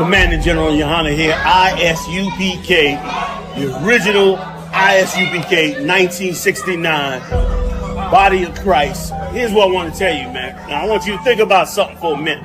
Commanding General Yohana here, ISUPK, the original ISUPK, 1969, Body of Christ. Here's what I want to tell you, man. Now, I want you to think about something for a minute.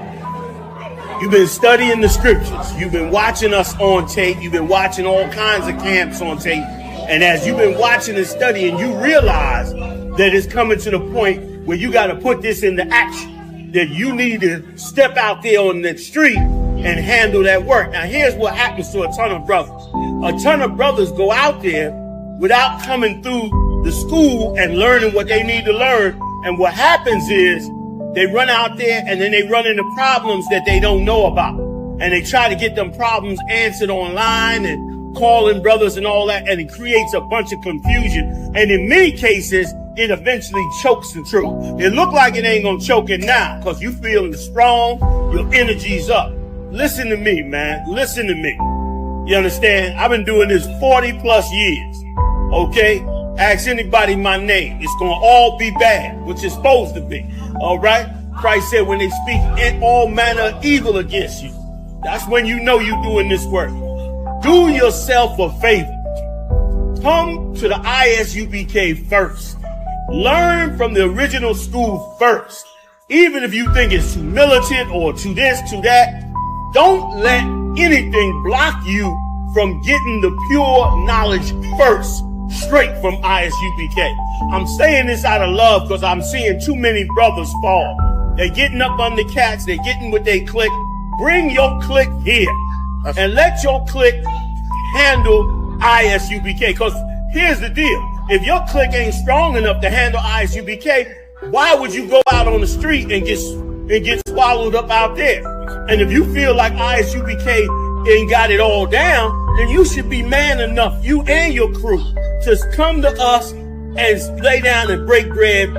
You've been studying the scriptures. You've been watching us on tape. You've been watching all kinds of camps on tape. And as you've been watching and studying, you realize that it's coming to the point where you got to put this into action, that you need to step out there on the street and handle that work. Now, here's what happens to a ton of brothers. A ton of brothers go out there without coming through the school and learning what they need to learn. And what happens is they run out there and then they run into problems that they don't know about. And they try to get them problems answered online and calling brothers and all that. And it creates a bunch of confusion. And in many cases, it eventually chokes the truth. It look like it ain't gonna choke it now because you feeling strong, your energy's up. Listen to me, man. Listen to me. You understand? I've been doing this 40 plus years. Okay? Ask anybody my name. It's going to all be bad, which it's supposed to be. All right? Christ said when they speak all manner of evil against you, that's when you know you're doing this work. Do yourself a favor. Come to the ISUPK first. Learn from the original school first. Even if you think it's too militant or too this, too that, don't let anything block you from getting the pure knowledge first, straight from ISUPK. I'm saying this out of love because I'm seeing too many brothers fall. They're getting up on the cats. They're getting with their clique. Bring your clique here and let your clique handle ISUPK. Because here's the deal. If your clique ain't strong enough to handle ISUPK, why would you go out on the street and get swallowed up out there? And if you feel like ISUPK ain't got it all down, then you should be man enough, you and your crew, to come to us and lay down and break bread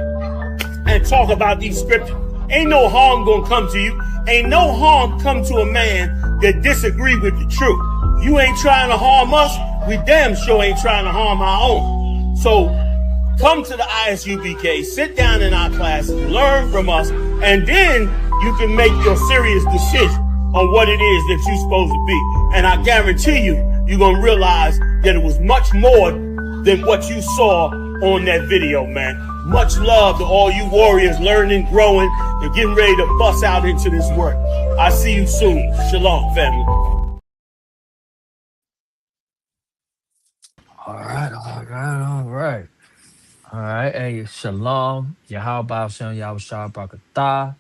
and talk about these scriptures. Ain't no harm gonna come to you. Ain't no harm come to a man that disagree with the truth. You ain't trying to harm us. We damn sure ain't trying to harm our own. So come to the ISUPK, sit down in our classes, learn from us, and then you can make your serious decision on what it is that you're supposed to be. And I guarantee you, you're going to realize that it was much more than what you saw on that video, man. Much love to all you warriors learning, growing, and getting ready to bust out into this work. I see you soon. Shalom, family. All right. Hey, shalom. Yahweh Shem, Yahweh Shah Barakatah.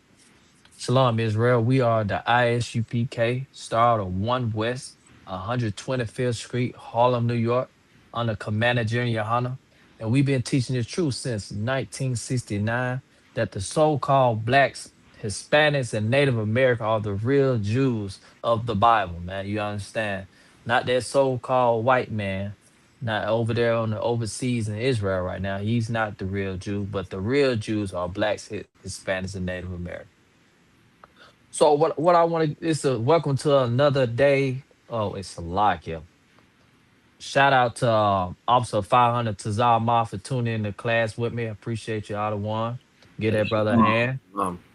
Shalom, Israel. We are the ISUPK, star of 1 West, 125th Street, Harlem, New York, under Commander General Yohana. And we've been teaching the truth since 1969 that the so-called blacks, Hispanics, and Native America are the real Jews of the Bible, man. You understand? Not that so-called white man, not over there on the overseas in Israel right now. He's not the real Jew, but the real Jews are blacks, Hispanics, and Native Americans. So what I want to is a welcome to another day. Oh, it's a lot here. Shout out to Officer 500 Tazal for tuning in the class with me. I appreciate you all the one. Give that brother a hand.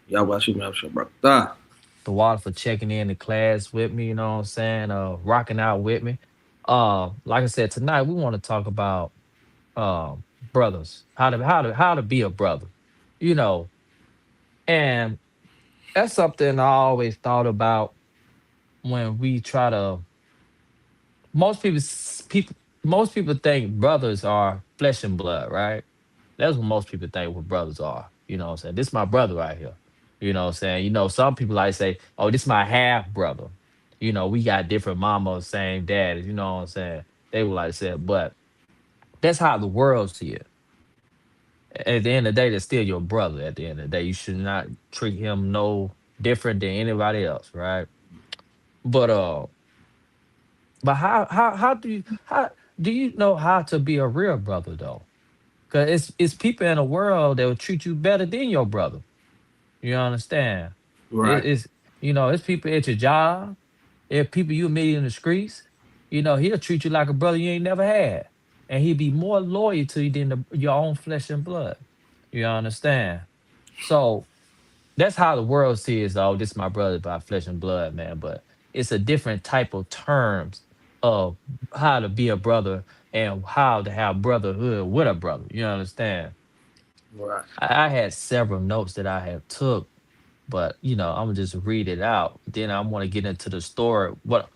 Y'all watch me, I'm sure, bro. Ah. The water for checking in the class with me, you know what I'm saying? Rocking out with me. Like I said, tonight we want to talk about uh brothers. How to be a brother. You know, and that's something I always thought about when we try to most people most people think brothers are flesh and blood, right? That's what most people think what brothers are. You know what I'm saying? This is my brother right here. You know what I'm saying? You know, some people like say, oh, this is my half brother. You know, we got different mamas, same daddies, you know what I'm saying? They would like to say it, but that's how the world see it. At the end of the day, they're still your brother at the end of the day. You should not treat him no different than anybody else, right? But but how do you know how to be a real brother though? Cause it's people in the world that will treat you better than your brother. You understand? Right. It's it's people at your job, it's people you meet in the streets. You know, he'll treat you like a brother you ain't never had. And he'll be more loyal to you than your own flesh and blood. You understand? So that's how the world sees, oh, this is my brother by flesh and blood, man. But it's a different type of terms of how to be a brother and how to have brotherhood with a brother. You understand? Right. I had several notes that I had took, but I'm gonna just read it out. Then I want to get into the story. But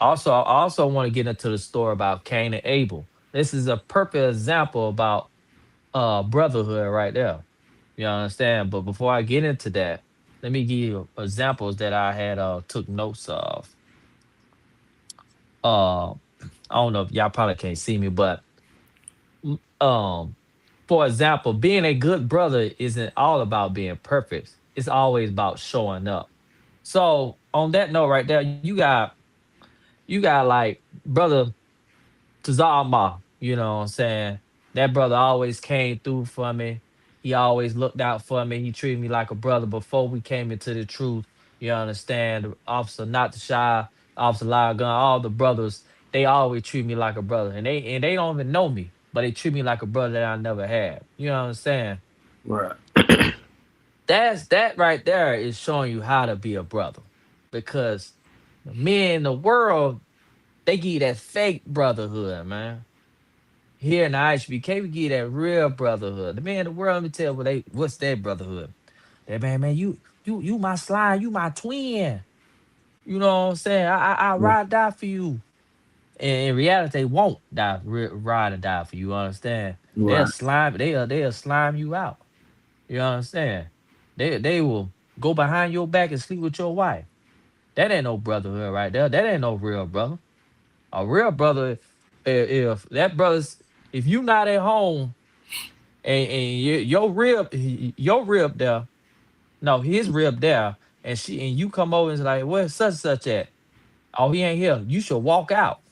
I also want to get into the story about Cain and Abel. This is a perfect example about brotherhood right there. You understand? But before I get into that, let me give you examples that I had took notes of. Uh, I don't know if y'all probably can't see me, but um, for example, being a good brother isn't all about being perfect. It's always about showing up. So on that note, right there, you got like brother Tazama, you know what I'm saying? That brother always came through for me. He always looked out for me. He treated me like a brother before we came into the truth. You understand? Officer Not the Shy, Officer Lion Gun, all the brothers, they always treat me like a brother. And they don't even know me, but they treat me like a brother that I never had. You know what I'm saying? Right. That right there is showing you how to be a brother. Because the men in the world, they give you that fake brotherhood, man. Here in the ISUPK, we get that real brotherhood. The man in the world, let me tell what's that brotherhood. That man, you my slime, you my twin. You know what I'm saying? I ride die for you. And in reality, they won't ride or die for you. Understand? Right. They'll slime you out. You understand? They will go behind your back and sleep with your wife. That ain't no brotherhood right there. That ain't no real brother. A real brother, if that brother's if you not at home and your rib there, no, his rib there, and you come over and it's like, where's such and such at? Oh, he ain't here. You should walk out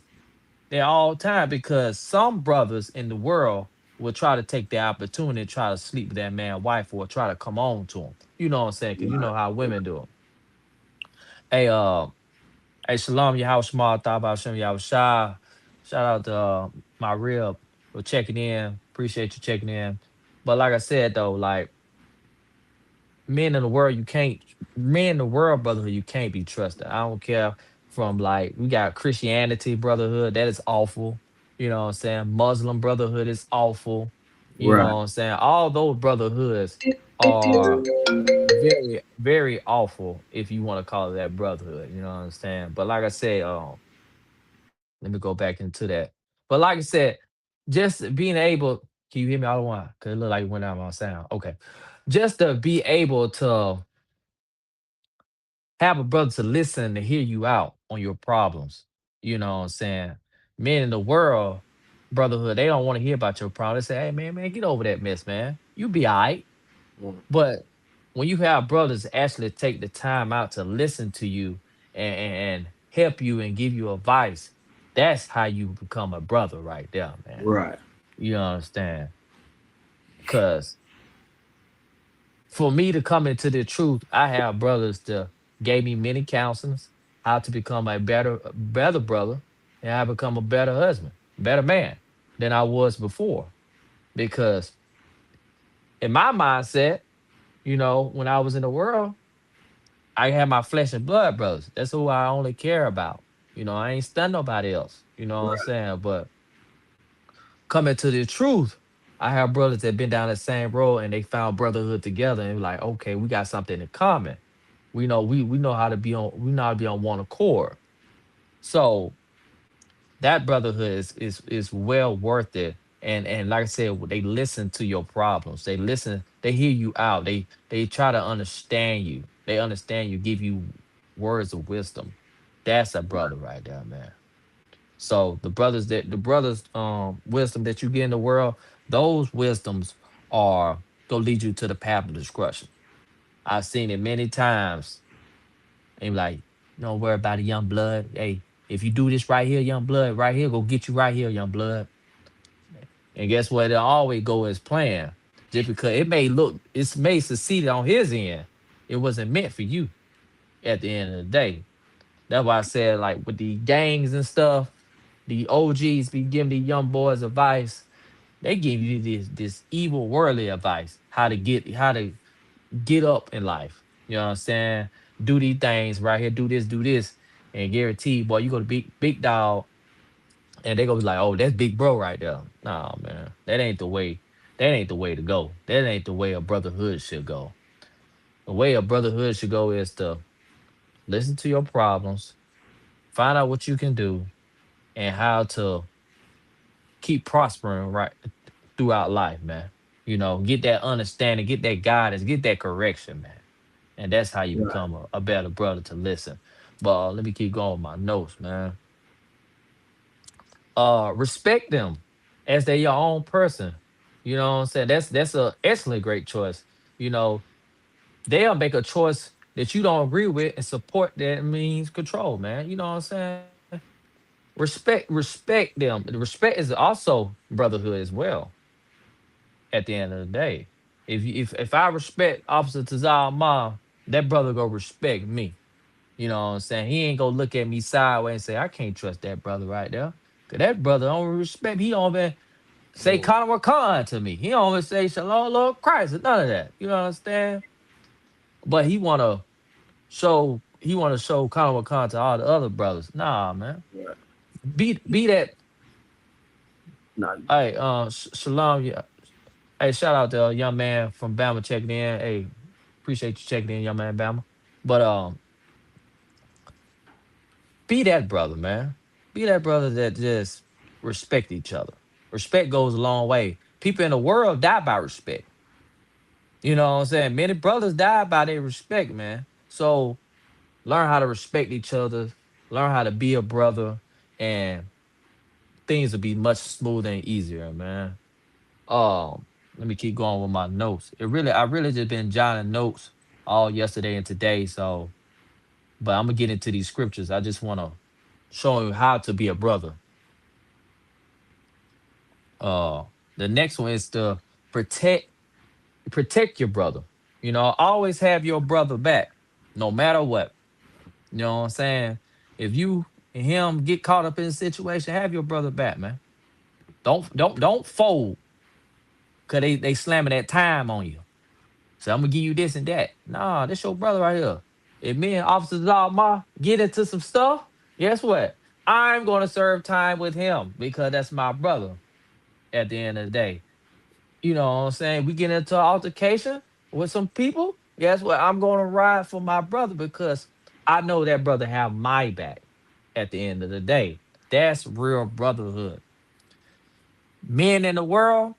there all the time because some brothers in the world will try to take the opportunity and try to sleep with that man's wife or try to come on to him. You know what I'm saying? Because you Right. know how women do it. Hey, hey, Shalom, your house small, thought about Shem Yahweh Shah. Shout out to my rib for checking in. Appreciate you checking in. But like I said though, like men in the world, you can't men in the world brotherhood, you can't be trusted. I don't care from like we got Christianity brotherhood, that is awful. You know what I'm saying? Muslim brotherhood is awful. You know Right. what I'm saying? All those brotherhoods are very, very awful if you want to call it that brotherhood. You know what I'm saying? But like I said, let me go back into that. But like I said, just being able, can you hear me all the while? Cause it look like it went out my sound. Okay. Just to be able to have a brother to listen to hear you out on your problems. You know what I'm saying? Men in the world, brotherhood, they don't want to hear about your problem. They say, hey man, get over that mess, man. You be all right. Mm. But when you have brothers actually take the time out to listen to you and help you and give you advice, that's how you become a brother right there, man. Right. You understand? Because for me to come into the truth, I have brothers that gave me many counselings, how to become a better brother, and how to become a better husband, better man than I was before. Because in my mindset, when I was in the world, I have my flesh and blood brothers. That's who I only care about. I ain't stun nobody else. You know what I'm Right. saying? But coming to the truth, I have brothers that been down the same road and they found brotherhood together and like, okay, we got something in common. We know how to be on one accord. So that brotherhood is well worth it. And like I said, they listen to your problems. They listen, they hear you out. They try to understand you. They understand you, give you words of wisdom. That's a brother right there, man. So the brothers wisdom that you get in the world, those wisdoms are gonna lead you to the path of destruction. I've seen it many times. And like, don't worry about it, young blood. Hey, if you do this right here, young blood, right here, go get you right here, young blood. And guess what? It always go as planned. Just because it may succeed on his end, it wasn't meant for you at the end of the day. That's why I said, like, with the gangs and stuff, the OGs be giving the young boys advice. They give you this evil worldly advice, how to get up in life. You know what I'm saying? Do these things right here, do this, do this. And guarantee, boy, you go to big dog, and they gonna be like, oh, that's big bro right there. Nah, man, that ain't the way. That ain't the way to go. That ain't the way a brotherhood should go. The way a brotherhood should go is to listen to your problems, find out what you can do, and how to keep prospering right throughout life, man. Get that understanding, get that guidance, get that correction, man. And that's how you Right. become a better brother to listen. But let me keep going with my notes, man. Respect them as they your own person. You know what I'm saying? That's a excellent great choice. You know, they'll make a choice that you don't agree with, and support that means control, man. You know what I'm saying? Respect them. Respect is also brotherhood as well at the end of the day. If I respect Officer Tazal Ma, that brother go respect me. You know what I'm saying? He ain't gonna look at me sideways and say, I can't trust that brother right there. Cause that brother don't respect me. He don't even say Mm. Conor Khan to me. He don't even say Shalom Lord Christ or none of that. You know what I'm saying? But he wanna show Conor Khan to all the other brothers. Nah, man. Right. Be that. Nah, Hey, Shalom. Yeah. Hey, shout out to a young man from Bama checking in. Hey, appreciate you checking in, young man, Bama. But be that brother, man. Be that brother that just respect each other. Respect goes a long way. People in the world die by respect. You know what I'm saying? Many brothers die by their respect, man. So learn how to respect each other, learn how to be a brother, and things will be much smoother and easier, man. Let me keep going with my notes. I really just been jotting notes all yesterday and today. So, but I'm gonna get into these scriptures. I just want to show you how to be a brother. Uh, the next one is to protect protect your brother. Always have your brother back, no matter what. You know what I'm saying? If you and him get caught up in a situation, have your brother back, man. Don't fold because they slamming that time on you. So I'm gonna give you this and that. Nah, this your brother right here. If me and Officer Zalma get into some stuff, guess what? I'm gonna serve time with him because that's my brother at the end of the day. You know what I'm saying? We get into an altercation with some people. Guess what? I'm gonna ride for my brother because I know that brother have my back at the end of the day. That's real brotherhood. Men in the world,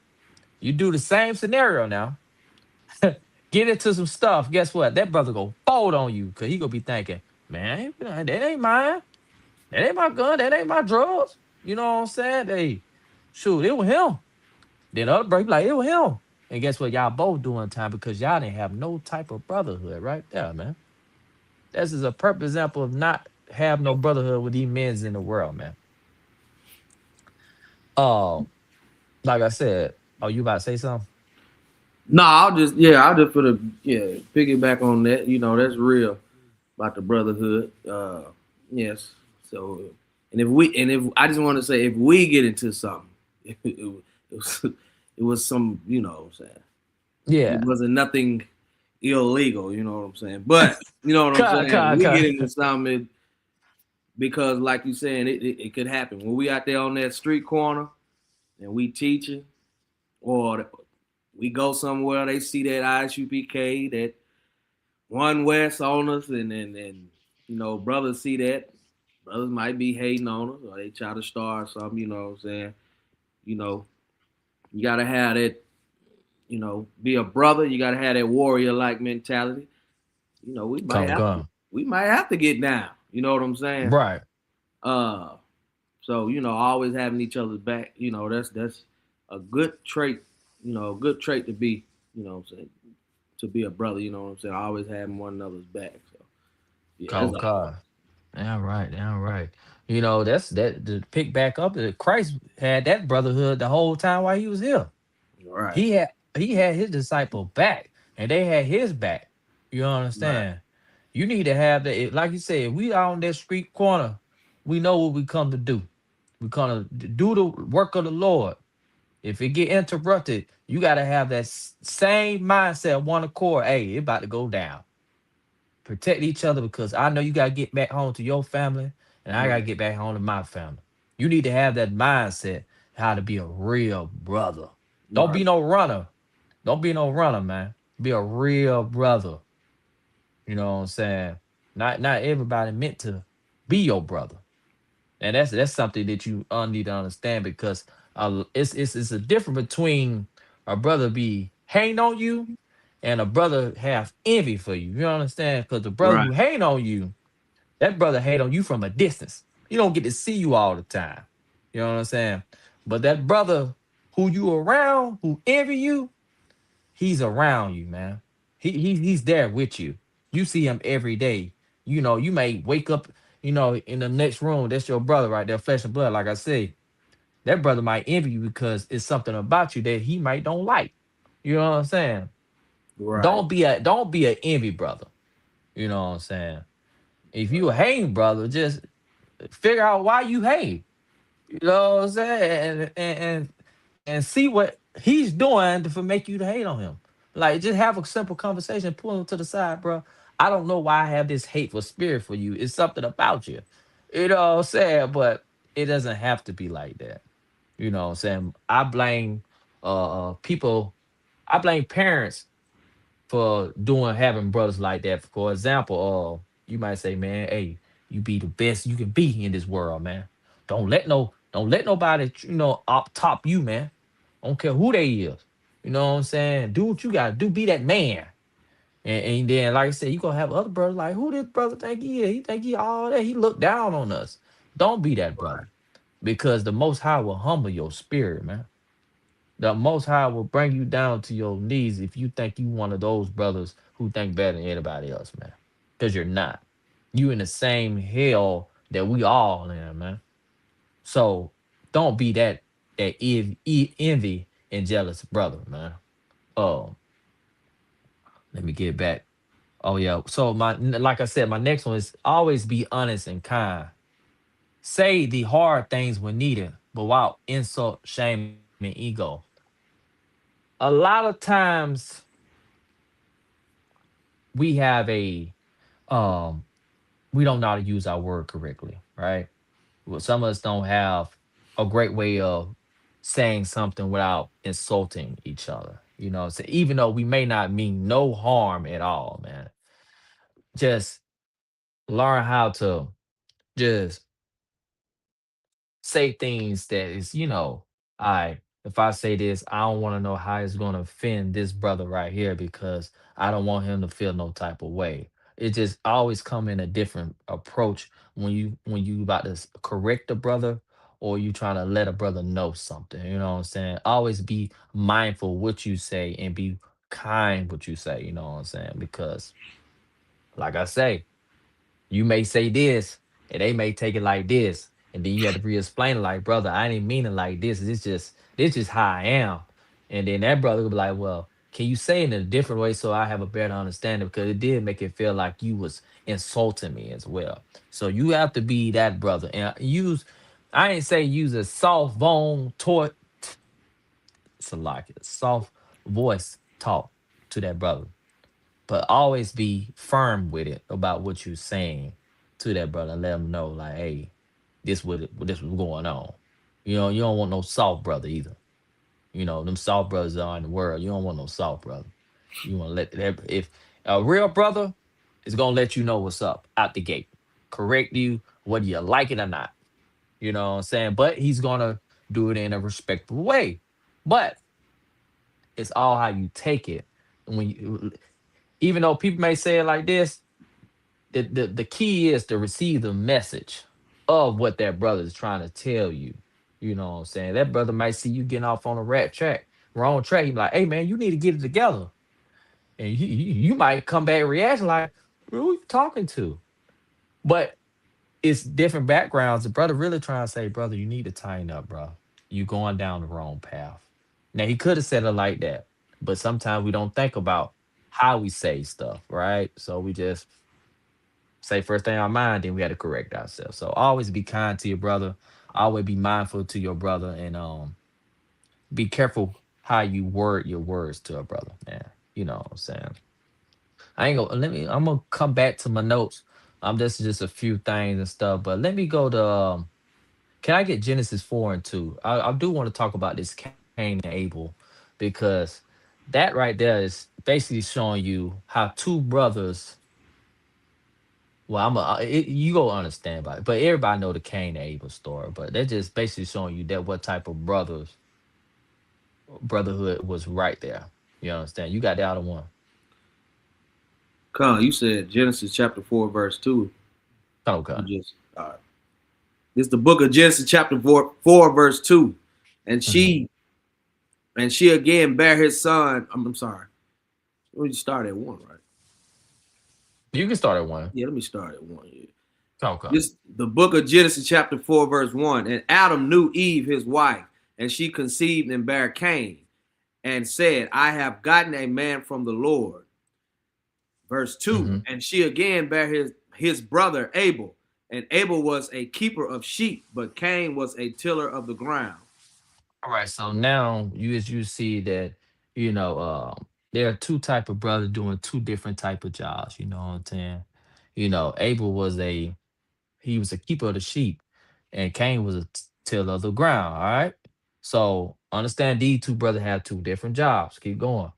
you do the same scenario now. Get into some stuff. Guess what? That brother go fold on you because he gonna be thinking, man, that ain't mine. That ain't my gun. That ain't my drugs. You know what I'm saying? Hey, shoot, it was him. Then other brother be like, it was him. And guess what? Y'all both doing time because y'all didn't have no type of brotherhood right there, man. This is a perfect example of not have no brotherhood with these men's in the world, man. Um, like I said, oh, you about to say something? no, I'll just put a piggyback on that. You know, that's real about the brotherhood. Yes. So, and if I just want to say, if we get into something, was it was some, you know, what I'm saying it Yeah. wasn't nothing illegal. You know what I'm saying, but you know what I'm Kai, saying. Kai, We get Kai. into something because, like you saying, it could happen when we out there on that street corner and we teaching, or we go somewhere, they see that ISUPK, that one West on us, and you know, brothers see that. Brothers might be hating on us, or they try to start something. You know what I'm saying? You know, you gotta have that. You know, be a brother. You gotta have that warrior like mentality. You know, Come. we might have to get down. You know what I'm saying? Right. Uh, so you know, always having each other's back. You know, that's a good trait. You know, a good trait to be. You know what I'm saying? To be a brother. You know what I'm saying? Always having one another's back. So yeah, that's all. Kai. Yeah, right. Yeah, right. That's that to pick back up that Christ had that brotherhood the whole time while he was here. All right. He had his disciple back and they had his back. You Right. understand? You need to have that. Like you said, if we out on that street corner, we know what we come to do. We come to do the work of the Lord. If it get interrupted, you got to have that same mindset, one accord. Hey, it about to go down. Protect each other because I know you gotta get back home to your family, and I gotta Right. get back home to my family. You need to have that mindset how to be a real brother. Don't Right. be no runner. Don't be no runner, man. Be a real brother. You know what I'm saying? Not everybody meant to be your brother. And that's something that you need to understand because it's a difference between a brother be hating on you and a brother have envy for you. You understand? Because the brother Right. who hate on you, that brother hate on you from a distance. You don't get to see you all the time. You know what I'm saying? But that brother who you around, who envy you, he's around you, man. He's there with you. You see him every day. You know, you may wake up, in the next room. That's your brother right there, flesh and blood. Like I say, that brother might envy you because it's something about you that he might don't like. You know what I'm saying? Right. Don't be a envy brother. You know what I'm saying? If you a hating brother, just figure out why you hate. You know what I'm saying? And see what he's doing to for make you to hate on him. Like just have a simple conversation, pull him to the side, bro. I don't know why I have this hateful spirit for you. It's something about you. You know what I'm saying? But it doesn't have to be like that. You know what I'm saying? I blame people, I blame parents for doing having brothers like that. For example, you might say, man, hey, you be the best you can be in this world, man. Don't let nobody, up top you, man. I don't care who they is. You know what I'm saying? Do what you gotta do, be that man. And then, like I said, you gonna have other brothers like, who this brother think he is? He think he all that. He look down on us. Don't be that brother. Because the most high will humble your spirit, man. The Most High will bring you down to your knees if you think you one of those brothers who think better than anybody else, man. Because you're not. You in the same hell that we all in, man. So don't be that envy and jealous brother, man. Oh, let me get back. Oh yeah. So like I said, my next one is always be honest and kind. Say the hard things when needed, but without insult, shame, and ego. A lot of times we have um we don't know how to use our word correctly, right? Well, some of us don't have a great way of saying something without insulting each other. So even though we may not mean no harm at all, man, just learn how to just say things that is, I if I say this, I don't want to know how it's gonna offend this brother right here because I don't want him to feel no type of way. It just always come in a different approach when you about to correct a brother or you trying to let a brother know something. You know what I'm saying? Always be mindful what you say and be kind what you say. You know what I'm saying? Because like I say, you may say this, and they may take it like this, and then you have to re-explain it like, brother, I didn't mean it like this. This just how I am. And then that brother will be like, well, can you say it in a different way so I have a better understanding? Because it did make it feel like you was insulting me as well. So you have to be that brother and I ain't say use a soft bone toy, soft voice talk to that brother, but always be firm with it about what you're saying to that brother and let him know, like, hey, this was going on. You don't want no soft brother either. Them soft brothers are in the world. You don't want no soft brother. You want to let that if a real brother is gonna let you know what's up out the gate, correct you whether you like it or not. You know what I'm saying? But he's gonna do it in a respectful way. But it's all how you take it. When you, even though people may say it like this, the key is to receive the message of what that brother is trying to tell you. You know what I'm saying? That brother might see you getting off on a wrong track. He be like, hey man, you need to get it together. And you might come back reaction like, who you talking to? But it's different backgrounds. The brother really trying to say, brother, you need to tighten up, bro. You going down the wrong path. Now he could have said it like that, but sometimes we don't think about how we say stuff, right? So we just say first thing on mind, then we had to correct ourselves. So always be kind to your brother. Always be mindful to your brother, and be careful how you word your words to a brother, man. You know what I'm saying? I ain't gonna I'm gonna come back to my notes. This is just a few things and stuff, but let me go to can I get Genesis 4 and 2? I do want to talk about this Cain and Abel because that right there is basically showing you how two brothers. Well, you go understand about it, but everybody know the Cain and Abel story. But they're just basically showing you that what type of brotherhood was right there. You understand? You got the other one. Con, you said Genesis chapter 4, verse 2. Okay. You just this is the book of Genesis chapter 4 verse 2. And Hmm. she again bare his son. I'm sorry. We start at 1, right? You can start at one. Yeah, let me start at 1. Yeah. Okay. This the book of Genesis chapter 4 verse 1. And Adam knew Eve his wife, and she conceived and bare Cain, and said, I have gotten a man from the Lord. Verse 2. Hmm. And she again bare his brother Abel, and Abel was a keeper of sheep, but Cain was a tiller of the ground. All right. So now you see that there are two type of brothers doing two different type of jobs. You know what I'm saying? Abel he was a keeper of the sheep, and Cain was a tiller of the ground. All right. So understand these two brothers have two different jobs. Keep going.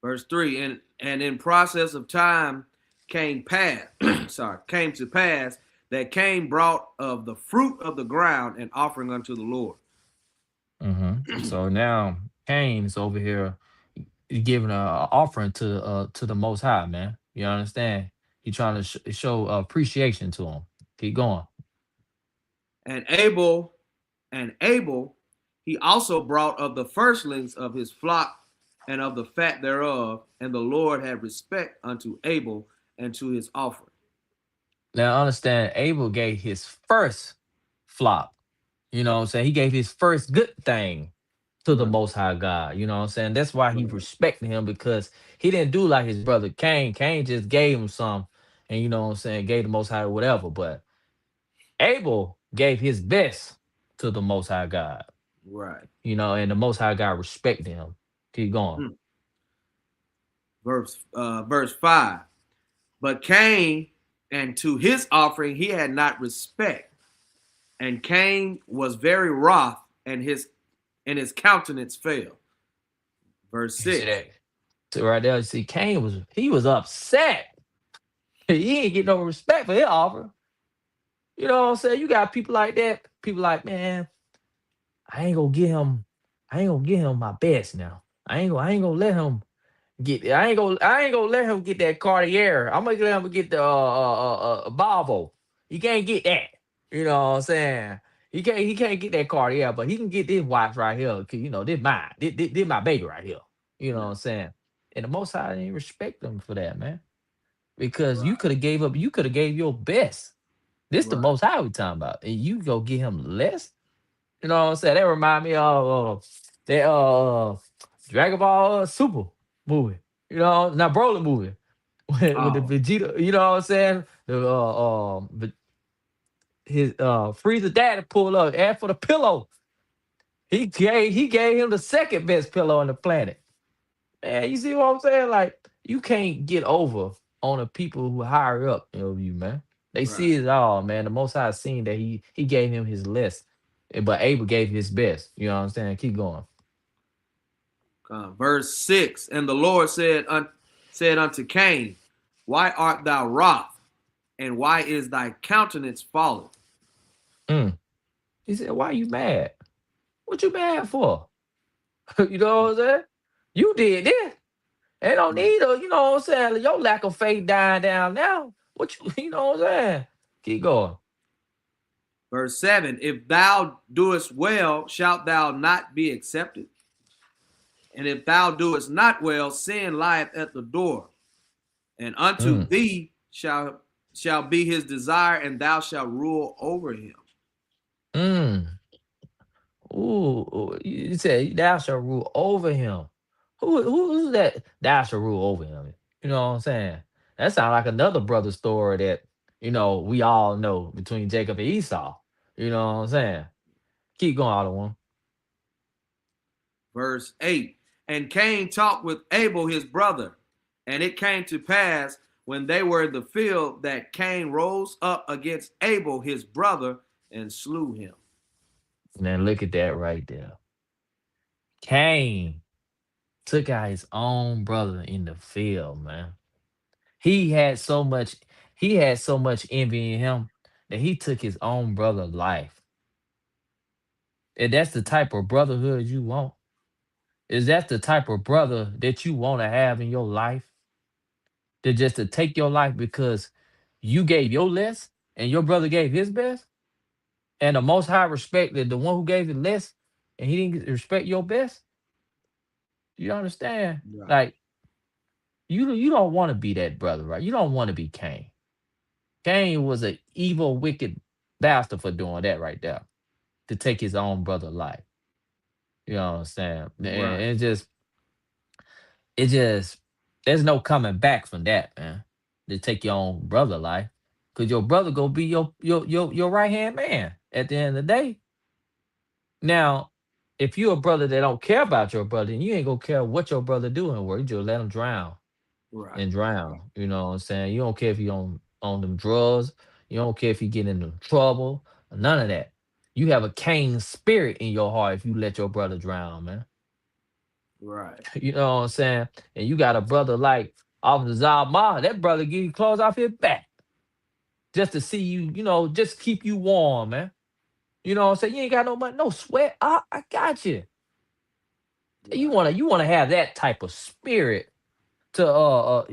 Verse 3. And in process of time came to pass that Cain brought of the fruit of the ground an offering unto the Lord. So now Cain is over here giving a offering to the Most High, man. You understand? He trying to show appreciation to him. Keep going. And Abel he also brought of the firstlings of his flock and of the fat thereof, and the Lord had respect unto Abel and to his offering. Now understand, Abel gave his first flop. You know what I'm saying? He gave his first good thing to the Right, Most High God. You know what I'm saying? That's why he right, respected him, because he didn't do like his brother Cain. Cain just gave him some, and you know what I'm saying, gave the Most High whatever. But Abel gave his best to the Most High God. right. And the Most High God respected him. Keep going. Hmm. Verse 5. But Cain, and to his offering he had not respect, and Cain was very wroth, and his countenance fell. Verse You see 6. that? So right there, you see, Cain was upset. He ain't get no respect for his offer. You know what I'm saying? You got people like that. People like, man, I ain't gonna give him, I ain't gonna give him my best now. I ain't gonna let him I ain't gonna let him get that Cartier. I'm gonna let him get the Volvo. He can't get that. You know what I'm saying? He can't get that Cartier, but he can get this watch right here. 'Cause, this mine. This my baby right here. You know what I'm saying? And the Most High didn't respect him for that, man. Because Right, you could have gave your best. This the right. Most High we talking about, and you go get him less. You know what I'm saying? That remind me of that Dragon Ball Super movie. Not Broly movie with the Oh, Vegeta. You know what I'm saying? His Frieza daddy pulled up, asked for the pillow. He gave him the second best pillow on the planet. Man, you see what I'm saying? Like, you can't get over on the people who higher up you, man. They right. see it all, man. The Most High seen that he gave him his list, but Abel gave his best. You know what I'm saying? Keep going. Verse 6. And the Lord said unto Cain, why art thou wroth, and why is thy countenance fallen? Mm. He said, "Why you mad? What you mad for?" You know what I'm saying? You did this. They don't need you know what I'm saying? Your lack of faith dying down now. What you you know what I'm saying? Keep going. Verse 7. If thou doest well, shalt thou not be accepted? And if thou doest not well, sin lieth at the door, and unto Mm. thee shall be his desire, and thou shalt rule over him. Mm. Ooh, you said thou shalt rule over him. Who's that? Thou shalt rule over him. You know what I'm saying? That sounds like another brother story that we all know between Jacob and Esau. You know what I'm saying? Keep going, other one. Verse 8. And Cain talked with Abel his brother, And it came to pass when they were in the field that Cain rose up against Abel, his brother, and slew him. Man, look at that right there. Cain took out his own brother in the field, man. He had so much, he had so much envy in him that he took his own brother's life. And that's the type of brotherhood you want. Is that the type of brother that you want to have in your life? To just to take your life because you gave your less and your brother gave his best? And the most high respected the one who gave it less and he didn't respect your best? You understand? Right. Like you don't want to be that brother, right? You don't want to be Cain. Cain was an evil, wicked bastard for doing that right there. To take his own brother's life. You know what I'm saying? And Right. it just there's no coming back from that, man. To take your own brother life. Cause your brother gonna be your right hand man at the end of the day. Now, if you're a brother that don't care about your brother, then you ain't gonna care what your brother do in the world. You just let him drown Right. and drown. You know what I'm saying? You don't care if he on them drugs. You don't care if he get into trouble. None of that. You have a Cain spirit in your heart if you let your brother drown, man. Right. You know what I'm saying? And you got a brother like Officer Zalma, that brother give you clothes off his back just to see you, just keep you warm, man. You know what I'm saying? You ain't got no money, no sweat. I got you. You Right. wanna have that type of spirit to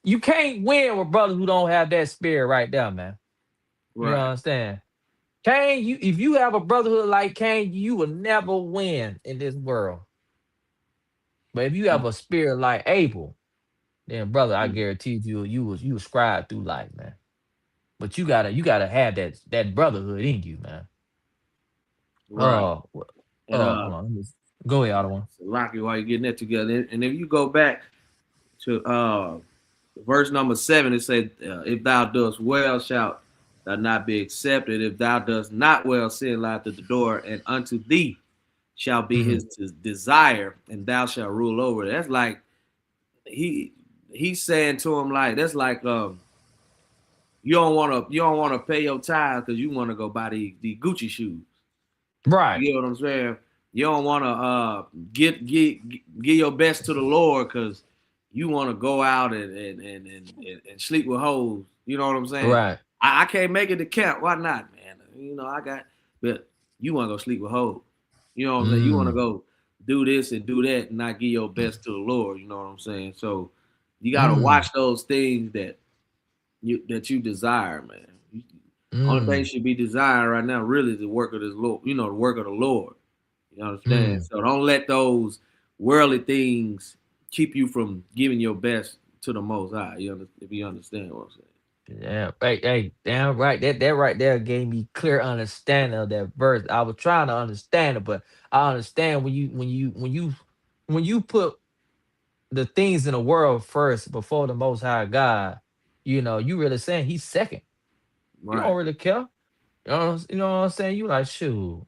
you can't win with brothers who don't have that spirit right there, man. You Right. understand? Cain, if you have a brotherhood like Cain, you will never win in this world. But if you have a spirit like Abel, then brother, I guarantee you scribe through life, man. But you gotta have that brotherhood in you, man. Right. And Hold on. Go ahead, other one. so Rocky, while you're getting that together, and if you go back to verse number 7, it said, "If thou doest well, shalt thou not be accepted. If thou dost not well, sin lieth at the door, and unto thee shall be Mhm. his desire, and thou shalt rule over it." That's like he he's saying to him, like that's like you don't want to pay your tithe because you want to go buy the Gucci shoes. Right. You get what I'm saying? You don't want to give your best to the Lord because you want to go out and sleep with hoes. You know what I'm saying? Right. I can't make it to camp. Why not, man? I got, but you want to go sleep with hoes. You know what I'm saying? You want to Mm. go do this and do that and not give your best to the Lord. You know what I'm saying? So you got to Mm. watch those things that you desire, man. Only thing Mm. should be desired right now, really, is the work of this Lord. The work of the Lord. You understand? Mm. So don't let those worldly things keep you from giving your best to the Most High. If you understand what I'm saying. Yeah, hey, damn right. That right there gave me clear understanding of that verse. I was trying to understand it, but I understand when you put the things in the world first before the Most High God. You really saying He's second. You Right, don't really care. You know what I'm saying? You like shoot.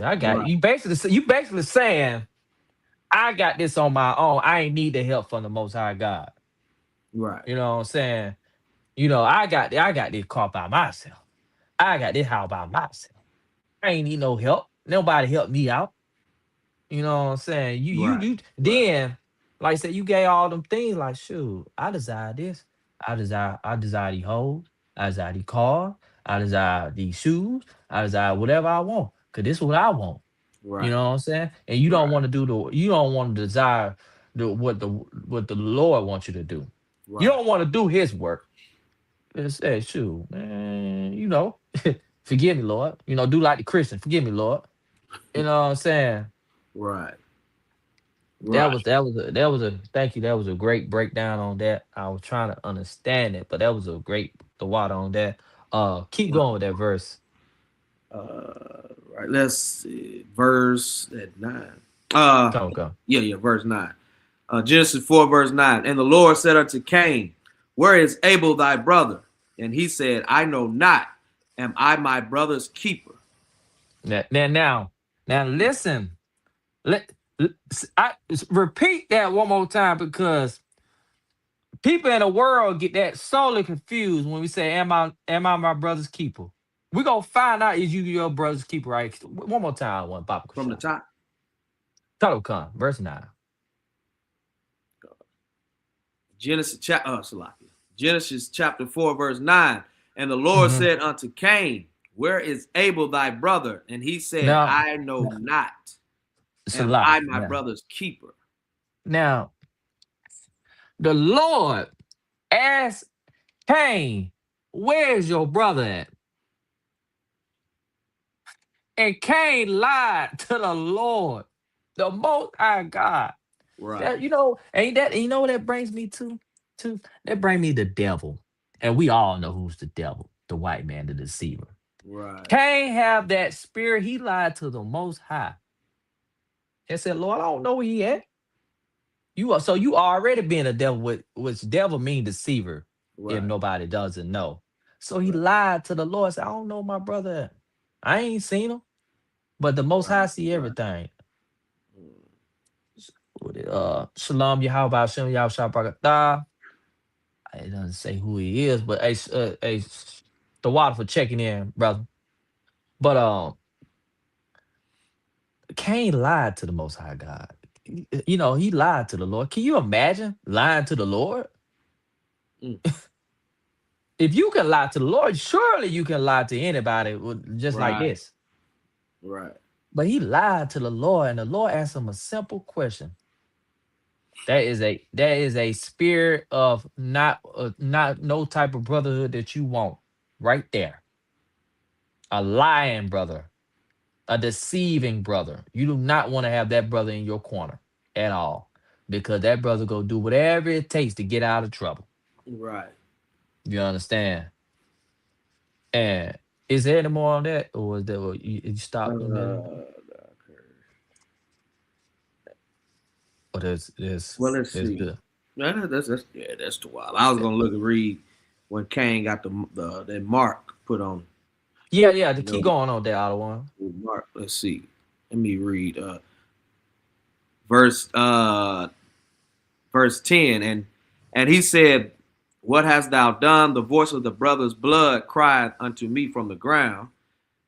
I got right, you basically saying I got this on my own. I ain't need the help from the Most High God. right, You know what I'm saying? I got this car by myself. I got this house by myself. I ain't need no help. Nobody help me out. You know what I'm saying? right, right, Then, like I said, you gave all them things like shoot, I desire this. I desire these hoes. I desire these cars. I desire these shoes. I desire whatever I want. Cause this is what I want. You right, know what I'm saying? And you don't right, want to you don't want to desire what the Lord wants you to do. You right, don't want to do his work. Just say, shoot, man, forgive me, Lord. Do like the Christian. Forgive me, Lord. You know what I'm saying? right, That right. was that was a thank you. That was a great breakdown on that. I was trying to understand it, but that was a great the water on that. Keep going with that verse. Right. Let's see. Verse at 9. Uh, Come, come. yeah, verse 9. Genesis 4, verse 9. And the Lord said unto Cain, where is Abel thy brother? And he said, I know not. Am I my brother's keeper? Now, listen. Let, I repeat that one more time because People in the world get that solely confused when we say, am I my brother's keeper? We're gonna find out is you your brother's keeper, right? One more time, one Papa From the shot. top. Title come, verse 9. Genesis chapter 4, verse 9. And the Lord said unto Cain, where is Abel thy brother? And he said, Now, I know not. Am I Salaki. my brother's keeper? Now, the Lord asked Cain, where's your brother at? And Cain lied to the Lord, the Most High God. Right. That, ain't that, you know what that brings me to? That brings me the devil. And we all know who's the devil, the white man, the deceiver. Right. Cain have that spirit. He lied to the Most High. And said, Lord, I don't know where he at. You already being a devil, which devil mean deceiver, Right. if nobody doesn't know. So he lied to the Lord. Said, I don't know my brother. I ain't seen him. But the Most High see everything. Shalom Yahweh Shem Yahweh. It doesn't say who he is, but the water for checking in, brother. But Cain lied to the Most High God. He lied to the Lord. Can you imagine lying to the Lord? If you can lie to the Lord, surely you can lie to anybody just like this. Right. But he lied to the Lord, and the Lord asked him a simple question. That is a spirit of not no type of brotherhood that you want right there. A lying brother, a deceiving brother. You do not want to have that brother in your corner at all, because that brother go do whatever it takes to get out of trouble. Right. You understand? And is there any more on that, or is that you stopped on that? Or there's Well, let's see. good. That's too wild. I was gonna look and read when Cain got that mark put on. Yeah. To keep going on that other one. Mark. Let's see. Let me read verse 10. And he said, what hast thou done? The voice of the brother's blood cried unto me from the ground.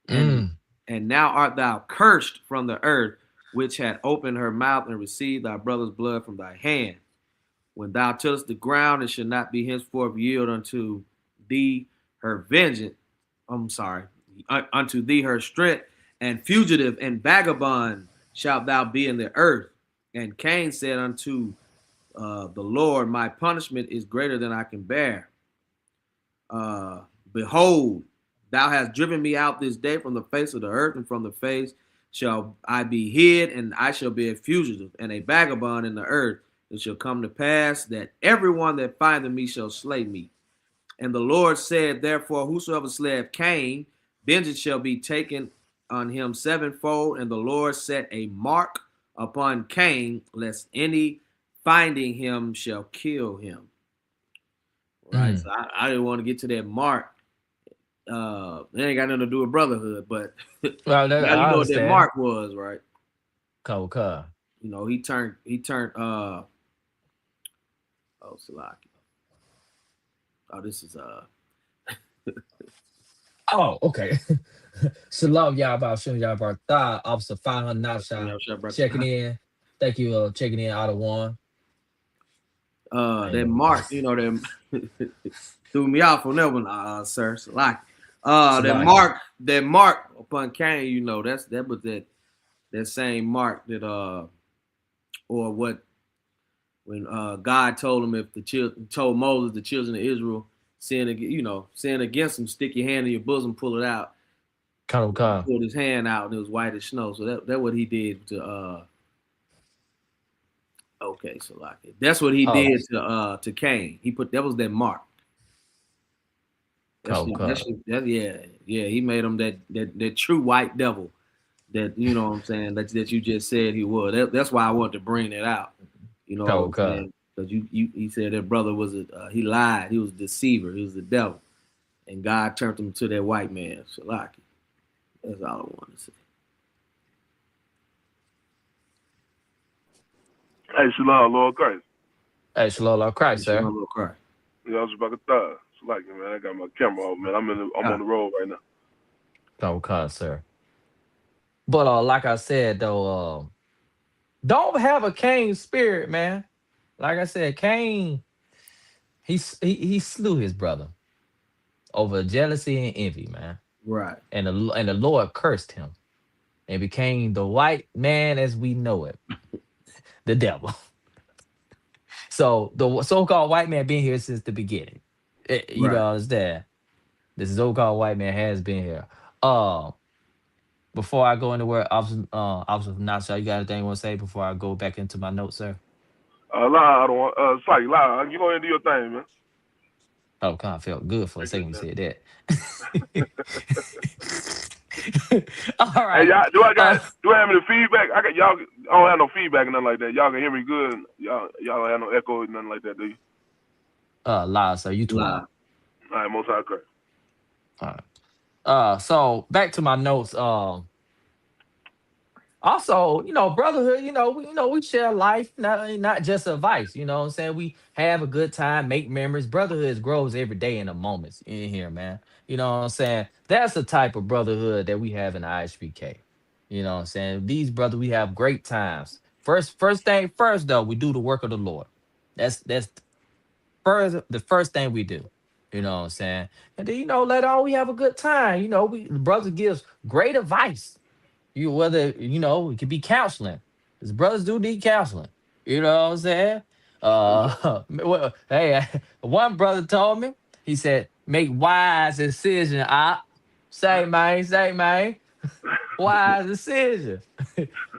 And now art thou cursed from the earth, which had opened her mouth and received thy brother's blood from thy hand. When thou tillest the ground, it shall not be henceforth yield unto thee her vengeance. Unto thee her strength, and fugitive and vagabond shalt thou be in the earth. And Cain said unto the Lord, my punishment is greater than I can bear. Behold, thou hast driven me out this day from the face of the earth, and from the face shall I be hid, and I shall be a fugitive and a vagabond in the earth. It shall come to pass that everyone that findeth me shall slay me. And the Lord said, therefore, whosoever slayeth Cain, vengeance shall be taken on him sevenfold. And the Lord set a mark upon Cain, lest any finding him shall kill him. Right. So I didn't want to get to that mark. It ain't got nothing to do with brotherhood, but Well, now you know what that mark was, right? Cool. You know, he turned Salaki. Oh, this is Oh, okay. Shalom, Yahweh Shem Yahweh. Officer 500 Nafsha checking in. Thank you, checking in out of one. That mark, them threw me off on that one, sir. Salaki. That mark upon Cain, that was that same mark that or what when God told him, if told Moses, the children of Israel sin against him, stick your hand in your bosom, pull it out. Pulled his hand out and it was white as snow. So that's what he did to okay, so that's what he did to Cain. That was that mark. He made him that true white devil that what I'm saying, that you just said he was. That's why I wanted to bring that out. What I'm saying? Because he said that brother was he lied, he was a deceiver, he was the devil, and God turned him to that white man. Shalaki. That's all I wanted to say. Hey, Shalom, Lord Christ. Hey, Shalom Christ, It's your sir. little cry. Yeah, I was about to thug. It's like, man, I got my camera off, man. I'm on the road right now. Okay, sir. But like I said though, don't have a Cain spirit, man. Like I said, Cain, he slew his brother over jealousy and envy, man. Right. And the Lord cursed him and became the white man as we know it, the devil. So the so-called white man been here since the beginning. You Right. know, understand? This so-called white man has been here. Uh, Before I go anywhere, Officer Nassau, you got anything you want to say before I go back into my notes, sir? Lie, I don't want, sorry, lie. You go ahead and do your thing, man. Oh, kind of felt good for a Take your second you time. said that. All Hey, right. y'all, do I have any feedback? Y'all, I don't have no feedback or nothing like that. Y'all can hear me good. Y'all don't have no echo or nothing like that, do you? Live, so you too Live. loud. All right, most high correct. All right. So back to my notes. Also, brotherhood, we share life, not just advice, you know what I'm saying? We have a good time, make memories. Brotherhood grows every day in the moments in here, man. You know what I'm saying? That's the type of brotherhood that we have in the ISUPK. You know what I'm saying? These brothers, we have great times. First thing first, though, we do the work of the Lord. That's the first thing we do. You know what I'm saying? And then, later on we have a good time. The brother gives great advice. Whether it could be counseling. His brothers do need counseling. You know what I'm saying? Well, hey, one brother told me, he said, make wise decision. Say man, wise decision.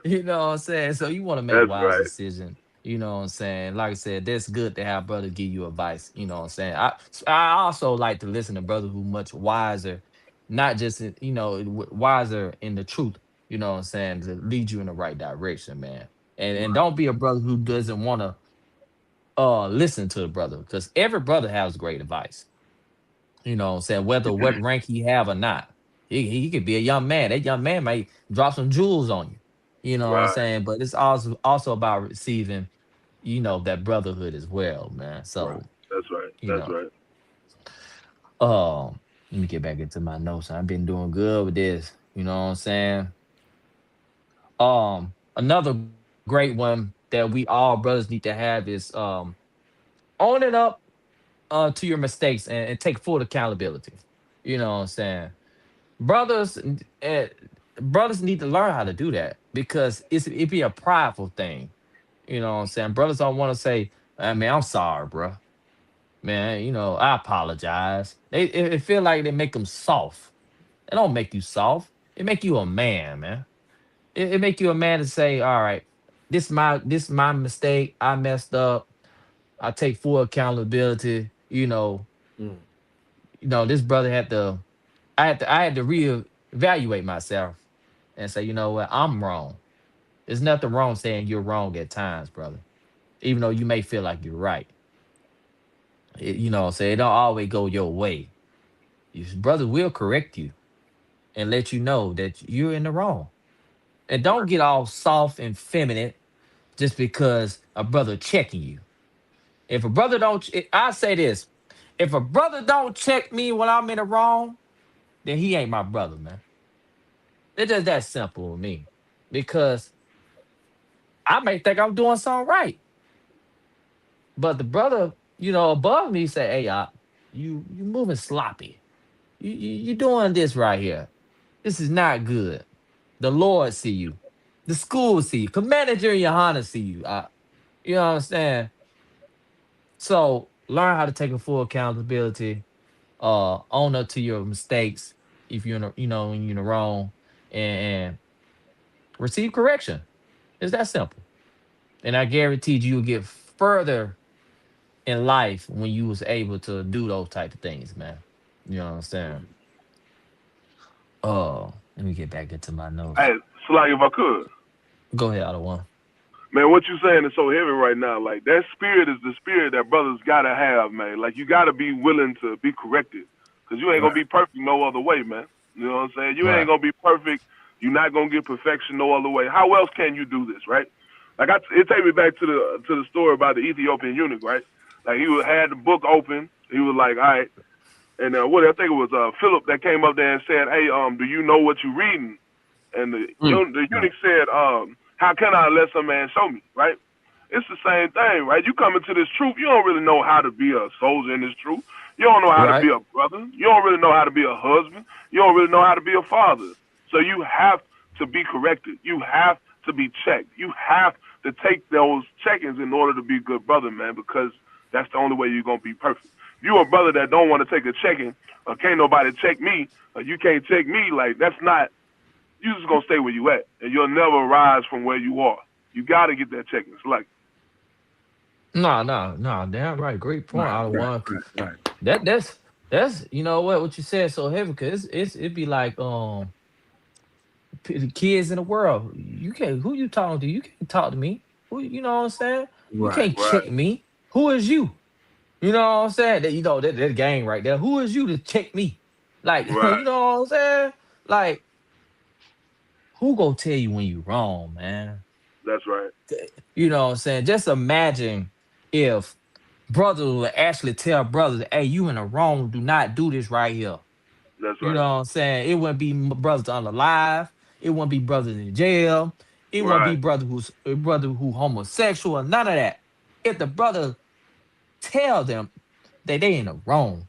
You know what I'm saying? So you want to make That's wise right. decision. You know what I'm saying? Like I said, that's good to have brother give you advice. You know what I'm saying? I also like to listen to brother who much wiser, not just wiser in the truth. You know what I'm saying? To lead you in the right direction, man. And Right. don't be a brother who doesn't want to listen to the brother, because every brother has great advice. You know what I'm saying? Whether what rank he have or not. He could be a young man. That young man might drop some jewels on you. You know what I'm Right. saying? But it's also about receiving, that brotherhood as well, man. Right. So, That's right. you That's know, right. let me get back into my notes. I've been doing good with this. You know what I'm saying? Another great one that we all brothers need to have is own it up to your mistakes and take full accountability. You know what I'm saying? Brothers uh, brothers need to learn how to do that, because it be a prideful thing. You know what I'm saying? Brothers don't want to say, I mean, I'm sorry, bro. Man, I apologize. It feel like they make them soft. It don't make you soft. It make you a man, man. It make you a man to say, all right, this my mistake. I messed up. I take full accountability. Mm. This brother I had to reevaluate myself and say, you know what, I'm wrong. There's nothing wrong saying you're wrong at times, brother. Even though you may feel like you're right. So it don't always go your way. Your brother will correct you and let you know that you're in the wrong. And don't get all soft and feminine just because a brother checking you. If a brother don't, I say this: if a brother don't check me when I'm in the wrong, then he ain't my brother, man. It's just that simple with me. Because I may think I'm doing something right, but the brother, above me say, "Hey, you moving sloppy. You doing this right here. This is not good. The Lord see you. The school see you. Manager and Johanna see you. You know what I'm saying? So learn how to take a full accountability. Own up to your mistakes if you're in when you're in the wrong, and receive correction. It's that simple. And I guarantee you'll get further in life when you was able to do those type of things, man. You know what I'm saying? Let me get back into my notes. Hey, so like if I could. Go ahead, other one. Man, what you saying is so heavy right now. Like that spirit is the spirit that brothers gotta have, man. Like you gotta be willing to be corrected, cause you ain't gonna Right. be perfect no other way, man. You know what I'm saying? You ain't Right. gonna be perfect. You're not gonna get perfection no other way. How else can you do this, right? Like it take me back to the story about the Ethiopian eunuch, right? Like had the book open. He was like, all right. And what I think it was Philip that came up there and said, "Hey, do you know what you're reading?" And the eunuch said, "How can I unless a man show me?" Right? It's the same thing, right? You come into this truth, you don't really know how to be a soldier in this truth. You don't know how to Right. be a brother. You don't really know how to be a husband. You don't really know how to be a father. So you have to be corrected. You have to be checked. You have to take those check-ins in order to be a good brother, man, because that's the only way you're gonna be perfect. You a brother that don't want to take a check-in, or can't nobody check me, or you can't check me, like that's not. You just gonna stay where you at, and you'll never rise from where you are. You gotta get that check-in. It's like No. Damn right. Great point. Right, Out of right, one. right, right. That's you know what you said so heavy because it'd be like the kids in the world. You can't who you talking to? You can't talk to me. Who you know what I'm saying? You Right. can't right, check me. Who is you? You know what I'm saying? That you know that gang right there. Who is you to check me? Like right. you know what I'm saying? Like who gonna tell you when you wrong, man? That's right. You know what I'm saying? Just imagine if brothers would actually tell brothers, hey, you in the wrong, do not do this right here. That's You right. know what I'm saying? It wouldn't be brothers unalive. It wouldn't be brothers in jail. It wouldn't be Right. brother who homosexual or none of that. If the brother tell them that they in the wrong.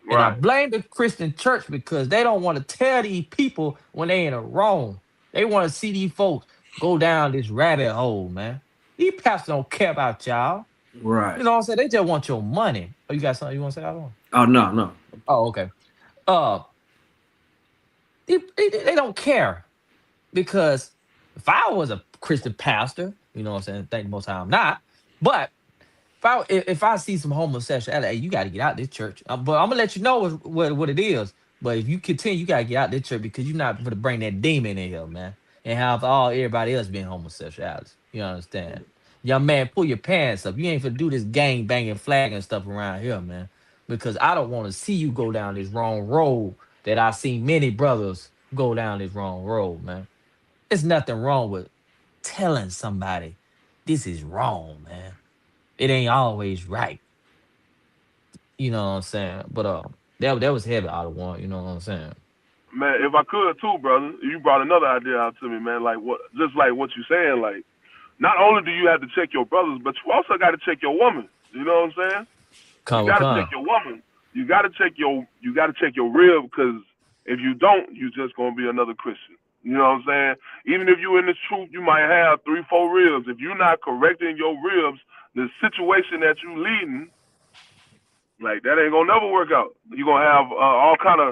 And I Right. blame the Christian church because they don't want to tell these people when they in the wrong. They want to see these folks go down this rabbit hole, man. These pastors don't care about y'all. You Right. know what I'm saying? They just want your money. Oh, you got something you want to say? I don't know. Oh no, no. Oh, okay. Uh, they don't care because if I was a Christian pastor, you know what I'm saying? Thank the most high I'm not. But if I see some homosexuality, hey, you got to get out this church. But I'm gonna let you know what it is. But if you continue, you gotta get out this church because you're not gonna bring that demon in here, man, and have all everybody else being homosexuality. You understand? Young man, pull your pants up. You ain't finna do this gang banging, flagging stuff around here, man. Because I don't want to see you go down this wrong road that I seen many brothers go down this wrong road, man. There's nothing wrong with telling somebody this is wrong, man. It ain't always right. You know what I'm saying? But that was heavy out of one, you know what I'm saying? Man, if I could too, brother, you brought another idea out to me, man. Like what, just like what you saying. Like, not only do you have to check your brothers, but you also got to check your woman. You know what I'm saying? You got to check Come. your woman. You got to check your rib, because if you don't, you just gonna be another Christian. You know what I'm saying? Even if you in this truth, you might have 3, 4 ribs. If you're not correcting your ribs, the situation that you leading, like that ain't gonna never work out. You're gonna have all kind of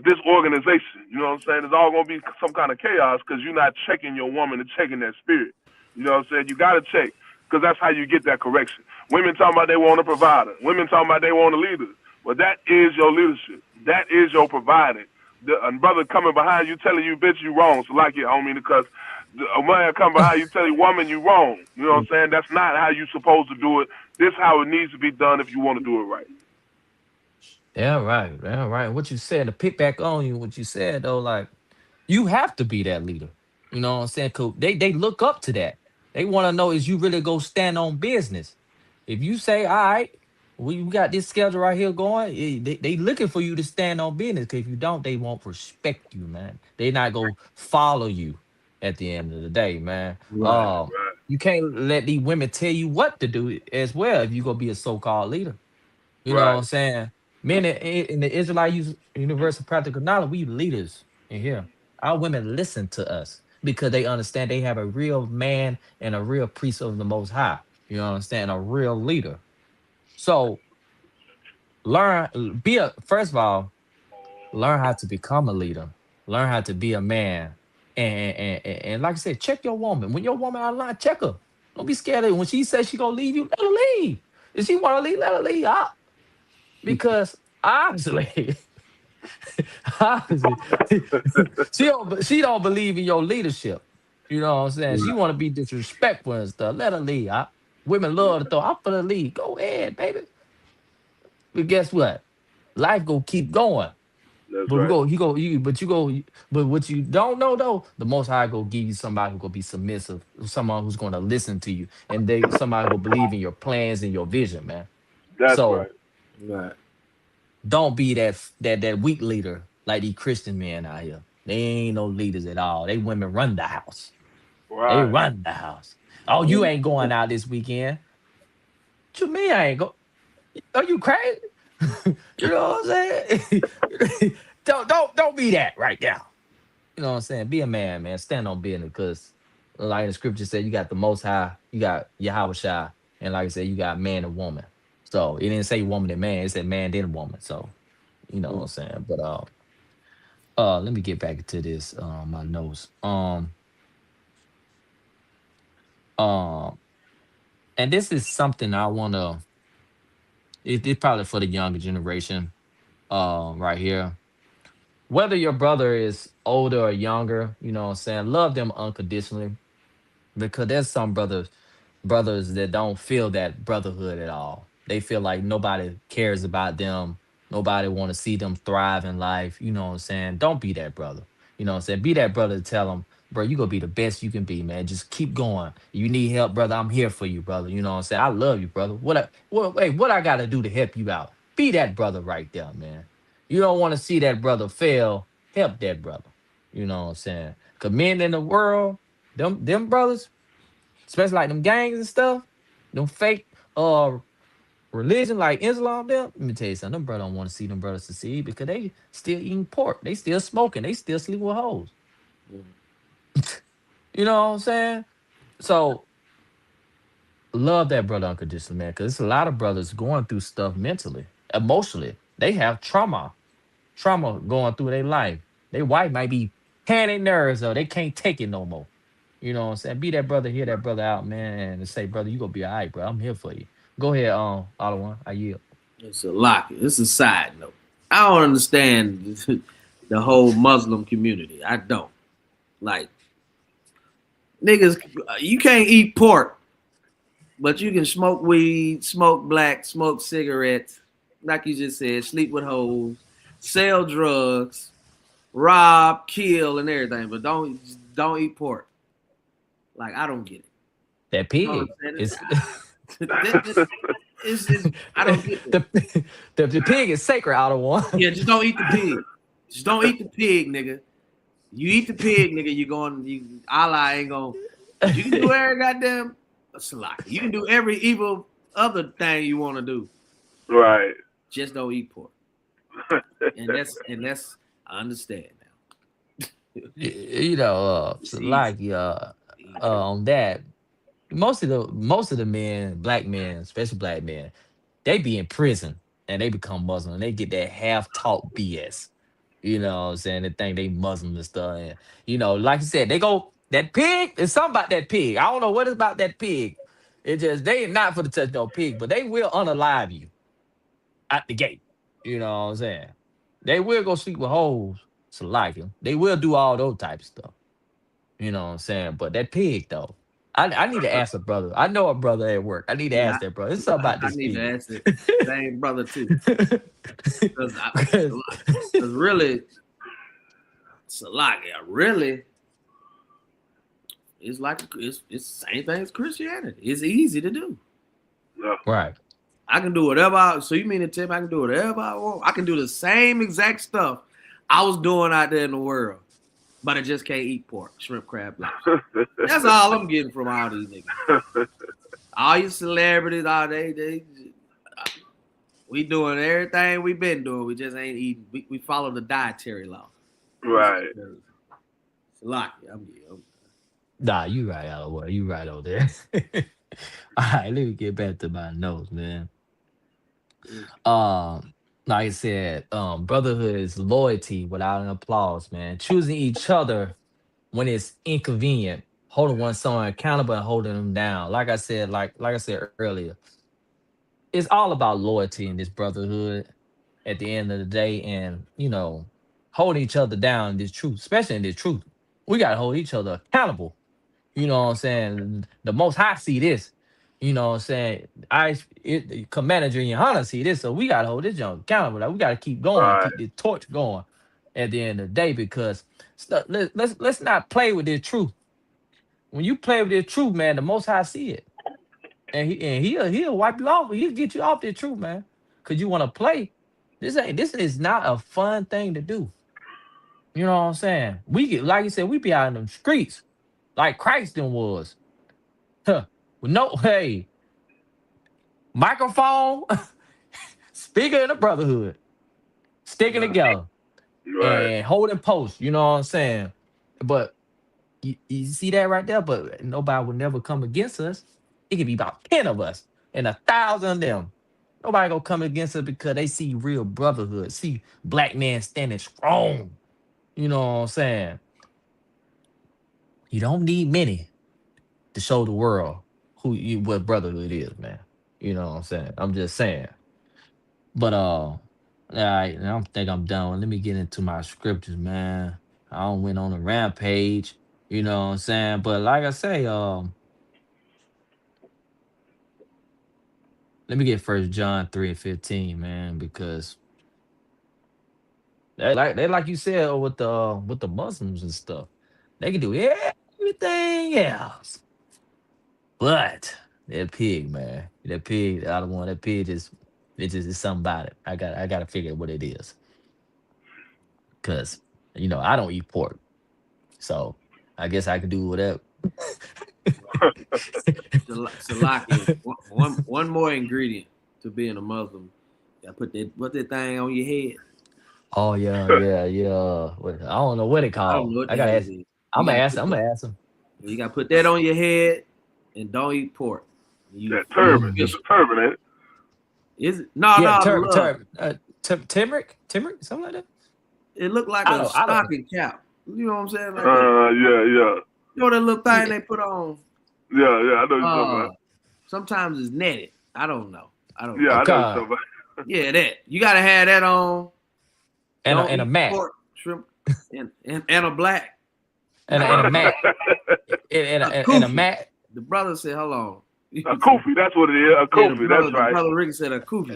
disorganization. You know what I'm saying? It's all gonna be some kind of chaos because you're not checking your woman and checking that spirit. You know what I'm saying? You gotta check, because that's how you get that correction. Women talking about they want a provider. Women talking about they want a leader. Well, that is your leadership. That is your providing. A brother coming behind you telling you, bitch, you wrong. So like it, I don't mean because a man come behind you telling you, woman, you wrong. You know what I'm saying? That's not how you supposed to do it. This is how it needs to be done if you want to do it right. Yeah, right. Yeah, right. What you said, to pick back on you, what you said though, like you have to be that leader. You know what I'm saying? 'Cause they look up to that. They want to know is you really go stand on business. If you say, all right, we got this schedule right here going, they looking for you to stand on business. Cause if you don't, they won't respect you, man. They not go follow you at the end of the day, man. Right. You can't let these women tell you what to do as well if you gonna be a so-called leader. You know what Right. I'm saying? Men in the Israelite Universal Practical Knowledge, we leaders in here. Our women listen to us because they understand they have a real man and a real priest of the Most High. You know what I'm saying? A real leader. So first of all, learn how to become a leader. Learn how to be a man. And like I said, check your woman. When your woman out of line, check her. Don't be scared of it. When she says she gonna leave you, let her leave. If she wanna leave, let her leave. Because obviously, obviously, she don't believe in your leadership. You know what I'm saying? She Right. want to be disrespectful and stuff. Let her lead. Women love to throw. I'm for the lead. Go ahead, baby. But guess what? Life gonna keep going. That's But we right. go, but what you don't know though, the Most High go give you somebody who gonna be submissive, someone who's gonna listen to you, and somebody who believe in your plans and your vision, man. That's So right. Right. don't be that weak leader like these Christian men out here. They ain't no leaders at all. They women run the house. They Right. run the house. Oh, you ain't going out this weekend. What you mean I ain't go? Are you crazy? You know what I'm saying? Don't be that right now. You know what I'm saying? Be a man, man. Stand on business, because like the scripture said, you got the Most High, you got Yahweh Shai, and like I said, you got man and woman. So it didn't say woman and man; it said man then woman. So you know what I'm saying. But let me get back to this. My notes. Um, and this is something I wanna. It's probably for the younger generation. Right here. Whether your brother is older or younger, you know what I'm saying, love them unconditionally, because there's some brothers that don't feel that brotherhood at all. They feel like nobody cares about them. Nobody want to see them thrive in life. You know what I'm saying? Don't be that brother. You know what I'm saying? Be that brother to tell them, bro, you gonna be the best you can be, man. Just keep going. You need help, brother. I'm here for you, brother. You know what I'm saying? I love you, brother. What I gotta do to help you out? Be that brother right there, man. You don't want to see that brother fail. Help that brother. You know what I'm saying? Cause men in the world, them brothers, especially like them gangs and stuff, them fake religion like Islam, them. Let me tell you something, them brothers don't want to see them brothers succeed, because they still eating pork, they still smoking, they still sleep with hoes. You know what I'm saying? So love that brother unconditionally, man, because it's a lot of brothers going through stuff mentally, emotionally. They have trauma going through their life. Their wife might be tearing their nerves or they can't take it no more. You know what I'm saying? Be that brother, hear that brother out, man, and say, brother, you gonna be all right, bro. I'm here for you. Go ahead, Otto one. I yield. It's a lock. It's a side note. I don't understand the whole Muslim community. I don't. Like, niggas, you can't eat pork, but you can smoke weed, smoke black, smoke cigarettes, like you just said, sleep with hoes, sell drugs, rob, kill, and everything. But don't eat pork. Like, I don't get it. That I don't pig understand is it. I don't get it. the pig is sacred, Otto one. Yeah, just don't eat the pig. Just don't eat the pig, nigga. You eat the pig, nigga, Allah ain't gonna. But you can do every goddamn salaki. You can do every evil other thing you want to do. Right. Just don't eat pork. And that's I understand now. You know, It's easy. like on that, most of the men, black men, especially black men, they be in prison and they become Muslim and they get that half-taught BS. You know what I'm saying? They think they Muslim and stuff. And like you said, they go that pig. There's something about that pig. I don't know what it's about that pig. It just they ain't not for the touch no pig, but they will unalive you at the gate. You know what I'm saying? They will go sleep with hoes to like him. They will do all those type of stuff. You know what I'm saying? But that pig though. I need to ask a brother. I know a brother at work. I need to Yeah, ask that brother. It's something about I this need to pig. ask the same brother too. Because Because really, salaki, really, it's like it's the same thing as Christianity. It's easy to do. Yeah. right. I can do whatever. So you mean to tell me I can do whatever I want? I can do the same exact stuff I was doing out there in the world, but I just can't eat pork, shrimp, crab, lobster. That's all I'm getting from all these niggas. All your celebrities, all we doing everything we been doing. We just ain't eating. We follow the dietary law. Right. Lucky, I'm Nah, you right, Alawar. You right over there. All right, let me get back to my notes, man. Um, like I said, brotherhood is loyalty without an applause, man. Choosing each other when it's inconvenient, holding one someone accountable and holding them down. Like I said earlier, it's all about loyalty in this brotherhood at the end of the day, and holding each other down in this truth, especially in this truth. We gotta hold each other accountable. You know what I'm saying? The most high see this. You know what I'm saying? Commander Junior Hunter see this, so we gotta hold this junk accountable. Like, we gotta keep going, Right. keep this torch going. at the end of the day, because let's not play with this truth. When you play with this truth, man, the Most High see it, and he'll wipe you off. He'll get you off this truth, man, because you want to play. This is not a fun thing to do. You know what I'm saying? We get, like you said, we be out in them streets like Christ then was. Huh. With no, hey, microphone, speaker in the brotherhood, sticking together Right. and holding posts. You know what I'm saying? But you see that right there? But nobody will never come against us. It could be about 10 of us and 1,000 of them. Nobody gonna come against us because they see real brotherhood, see black men standing strong. You know what I'm saying? You don't need many to show the world what brotherhood is, man. You know what I'm saying? I'm just saying. But all right, I don't think I'm done. Let me get into my scriptures, man. I don't went on a rampage, you know what I'm saying? But like I say, let me get First John 3:15, man, because they like you said with the Muslims and stuff. They can do everything else. But that pig, man, that pig, I don't want that pig. It just is something about it. I gotta figure out what it is, cause I don't eat pork, so I guess I can do whatever. Salaki, one more ingredient to being a Muslim. You gotta put that thing on your head. Oh yeah. I don't know what it I don't called. know what I the gotta hell ask. it is. I'm gonna ask. I'm gonna ask him. You gotta put that on your head and don't eat pork. That turban. It's a turban, ain't it? Is it? No, Yeah, turmeric, something like that. It looked like I a don't. I don't. stocking cap. You know what I'm saying? Like Yeah. you know that little thing Yeah, they put on. Yeah. I know what you're talking about. Sometimes it's netted. I don't know. Yeah, I know what you're okay. talking about. Yeah, that you gotta have that on. Don't And a eat mat. pork, shrimp, and a black. And a mat. A And a kufi. mat. The brother said, "Hold on." A kufi, that's what it is. A Yeah, kufi, that's the right. brother Ricky said a kufi.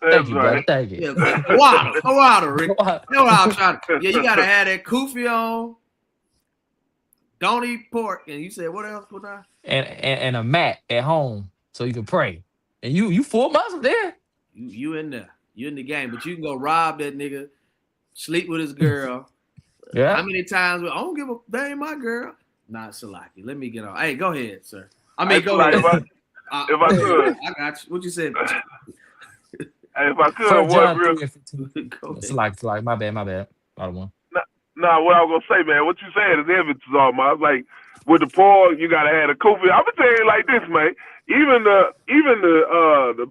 Thank That's you, brother. right. Thank you. Yeah, water, Rick. You know what I'm trying to. Yeah, you gotta have that kufi on. Don't eat pork. And you said what else? What I? And a mat at home so you can pray. And you full Muslim there. You in there. You in the game, but you can go rob that nigga, sleep with his girl. Yeah. How many times? I don't give a damn, my girl. Not Salaki. Let me get on. Hey, go ahead, sir. I mean, go like ahead. if I could, I got you. What you said? if I could, First what John real? 3:15. Go It's ahead. like my bad. I don't want. Nah, what I was gonna say, man. What you saying is evidence all, man. I was like, with the pork, you gotta have the kufi. I'm gonna tell you like this, man. Even the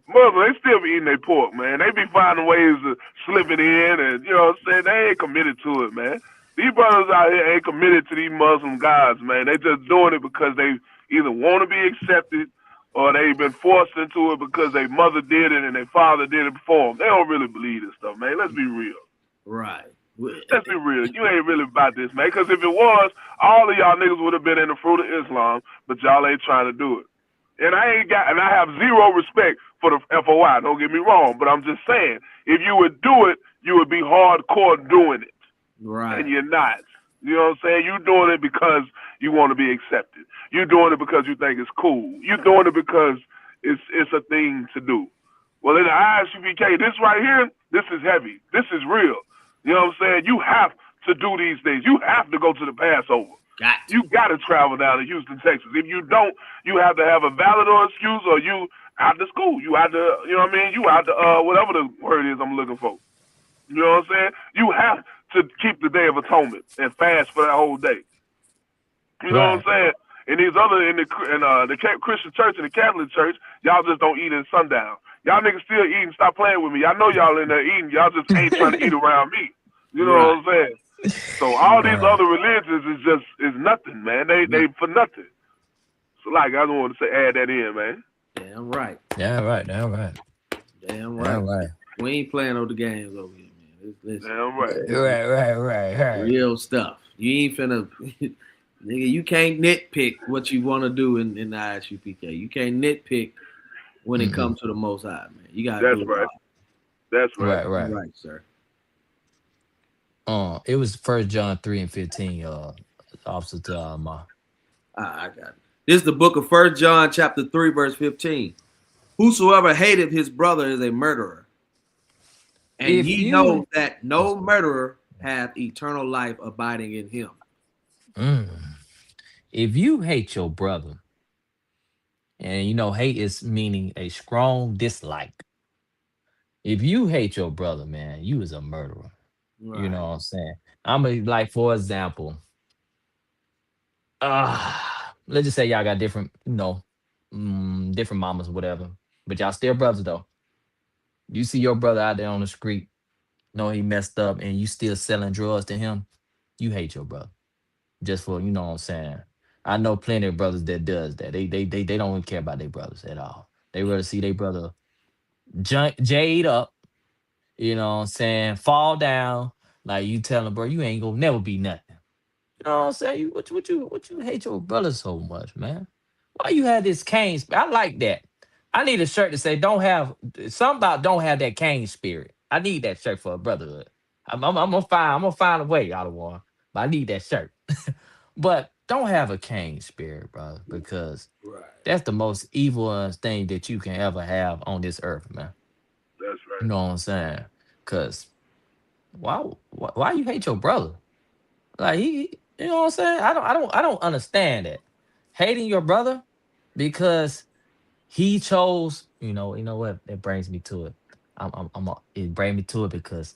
Muslims, they still be eating their pork, man. They be finding ways to slip it in, and you know what I'm saying. They ain't committed to it, man. These brothers out here ain't committed to these Muslim gods, man. They just doing it because they either want to be accepted or they've been forced into it because their mother did it and their father did it before them. They don't really believe this stuff, man. Let's be real. Right. Let's be real. You ain't really about this, man. Because if it was, all of y'all niggas would have been in the fruit of Islam, but y'all ain't trying to do it. And I have zero respect for the FOI. Don't get me wrong, but I'm just saying, if you would do it, you would be hardcore doing it. Right. And you're not. You know what I'm saying? You're doing it because you want to be accepted. You're doing it because you think it's cool. You're doing it because it's a thing to do. Well, in the ISUPK, this right here, this is heavy. This is real. You know what I'm saying? You have to do these things. You have to go to the Passover. You got to travel down to Houston, Texas. If you don't, you have to have a valid or excuse, or you out to school. You out to, you know what I mean? You out to whatever the word is I'm looking for. You know what I'm saying? You have to keep the Day of Atonement and fast for that whole day. You know what I'm saying? And these other in the Christian church and the Catholic church, y'all just don't eat at sundown. Y'all niggas still eating. Stop playing with me. I know y'all in there eating. Y'all just ain't trying to eat around me. You know what I'm saying? So all these other religions is nothing, man. They for nothing. So like I don't want to say add that in, man. Damn right. Damn right. Damn right. We ain't playing over the games over here, man. Damn right. Right. Real stuff. You ain't finna, nigga. You can't nitpick what you want to do in the ISUPK. You can't nitpick when it comes to the Most High, man. You gotta do it right. That's right. Right, sir. It was First John 3:15. Officer to my. I got it. This is the book of 1 John chapter 3, verse 15. Whosoever hateth his brother is a murderer. And If ye you, know that no murderer hath eternal life abiding in him. mm, if you hate your brother, and you know hate is meaning a strong dislike. If you hate your brother, man, you is a murderer. You Right. know what I'm saying? I'm a like for example, let's just say y'all got different, different mamas or whatever, but y'all still brothers though. You see your brother out there on the street, know he messed up, and you still selling drugs to him. You hate your brother just for you know what I'm saying. I know plenty of brothers that does that. They don't even care about their brothers at all. They rather see their brother jade up, you know what I'm saying, fall down. Like you tell him, bro, you ain't gonna never be nothing. You know what I'm saying? What you hate your brother so much, man? Why you have this Cain spirit? I like that. I need a shirt to say don't have something about don't have that Cain spirit. I need that shirt for a brotherhood. I'm gonna find a way out of one. But I need that shirt. But don't have a Cain spirit, brother, because Right. that's the most evil thing that you can ever have on this earth, man. That's You right. know what I'm saying? Cause why you hate your brother? Like you know what I'm saying? I don't understand it. Hating your brother because he chose, you know what? That brings me to it. It brings me to it because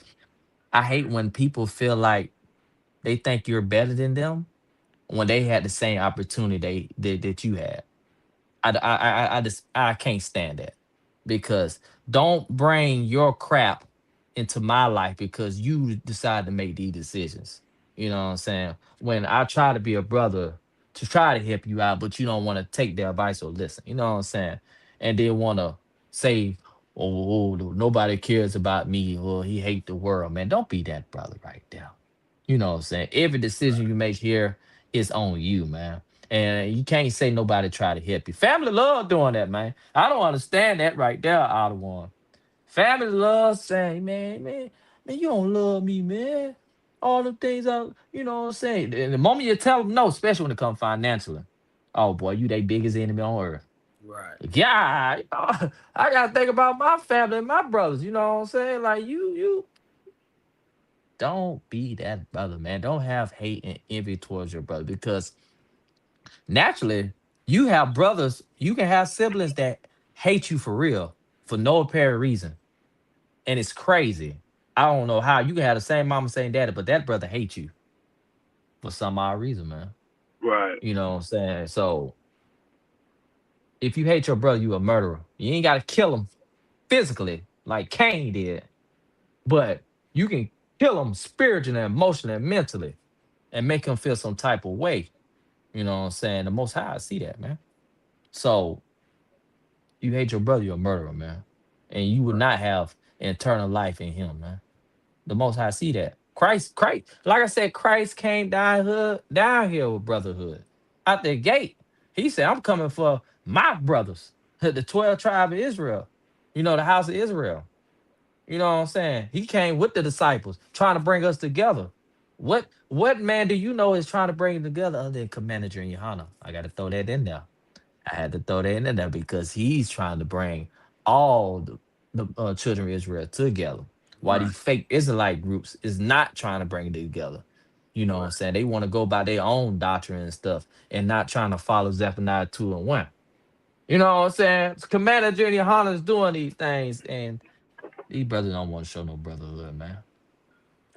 I hate when people feel like they think you're better than them when they had the same opportunity that you had. I can't stand that because don't bring your crap into my life because you decide to make these decisions. You know what I'm saying? When I try to be a brother to try to help you out, but you don't want to take their advice or listen. You know what I'm saying? And they want to say, nobody cares about me or he hate the world, man. Don't be that brother right there. You know what I'm saying? Every decision you make here is on you, man. And you can't say nobody try to help you. Family love doing that, man. I don't understand that right there, out of one. Family loves saying, man, you don't love me, man. All the things you know what I'm saying. And the moment you tell them no, especially when it comes financially, oh boy, you they biggest enemy on earth. Right. Yeah, I gotta think about my family and my brothers. You know what I'm saying? Like you don't be that brother, man. Don't have hate and envy towards your brother because naturally you have brothers, you can have siblings that hate you for real for no apparent reason. And it's crazy. I don't know how you can have the same mama, same daddy, but that brother hates you for some odd reason, man. Right. You know what I'm saying? So if you hate your brother, you a murderer. You ain't gotta kill him physically like Cain did, but you can kill him spiritually, emotionally, and mentally, and make him feel some type of way. You know what I'm saying? The most high I see that, man. So you hate your brother, you're a murderer, man. And you would not have eternal life in him, man. The most high see that. Christ, like I said, Christ came down here with brotherhood. Out the gate. He said, I'm coming for my brothers, the 12 tribe of Israel. You know, the house of Israel. You know what I'm saying? He came with the disciples, trying to bring us together. What man do you know is trying to bring together other than Commander and Johanna? I gotta throw that in there. I had to throw that in there because he's trying to bring all the children of Israel together. While Right. these fake Israelite groups is not trying to bring it together. You know what I'm Right. saying? They want to go by their own doctrine and stuff and not trying to follow Zephaniah 2 and 1. You know what I'm saying? Commander Junior Yohana is doing these things, and these brothers don't want to show no brotherhood, man.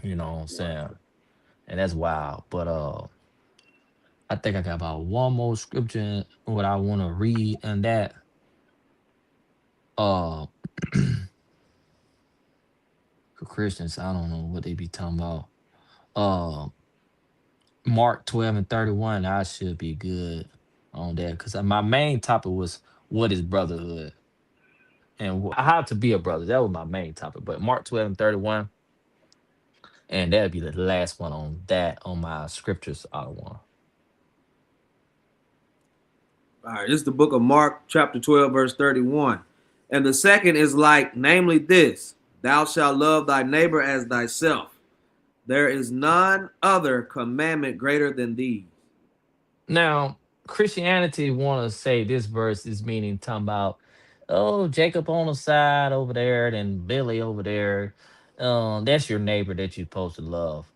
You know what I'm saying? And that's wild. But I think I got about one more scripture what I want to read, and that uh for Christians, I don't know what they be talking about. Uh Mark 12 and 31, I should be good on that. Cause my main topic was what is brotherhood and how to be a brother. That was my main topic. But Mark 12 and 31, and that'll be the last one on that on my scriptures I want. All right. This is the book of Mark, chapter 12, verse 31. And the second is like, namely this: thou shalt love thy neighbor as thyself. There is none other commandment greater than these. Now, Christianity want to say this verse is meaning talking about, oh, Jacob on the side over there, then Billy over there. That's your neighbor that you're supposed to love.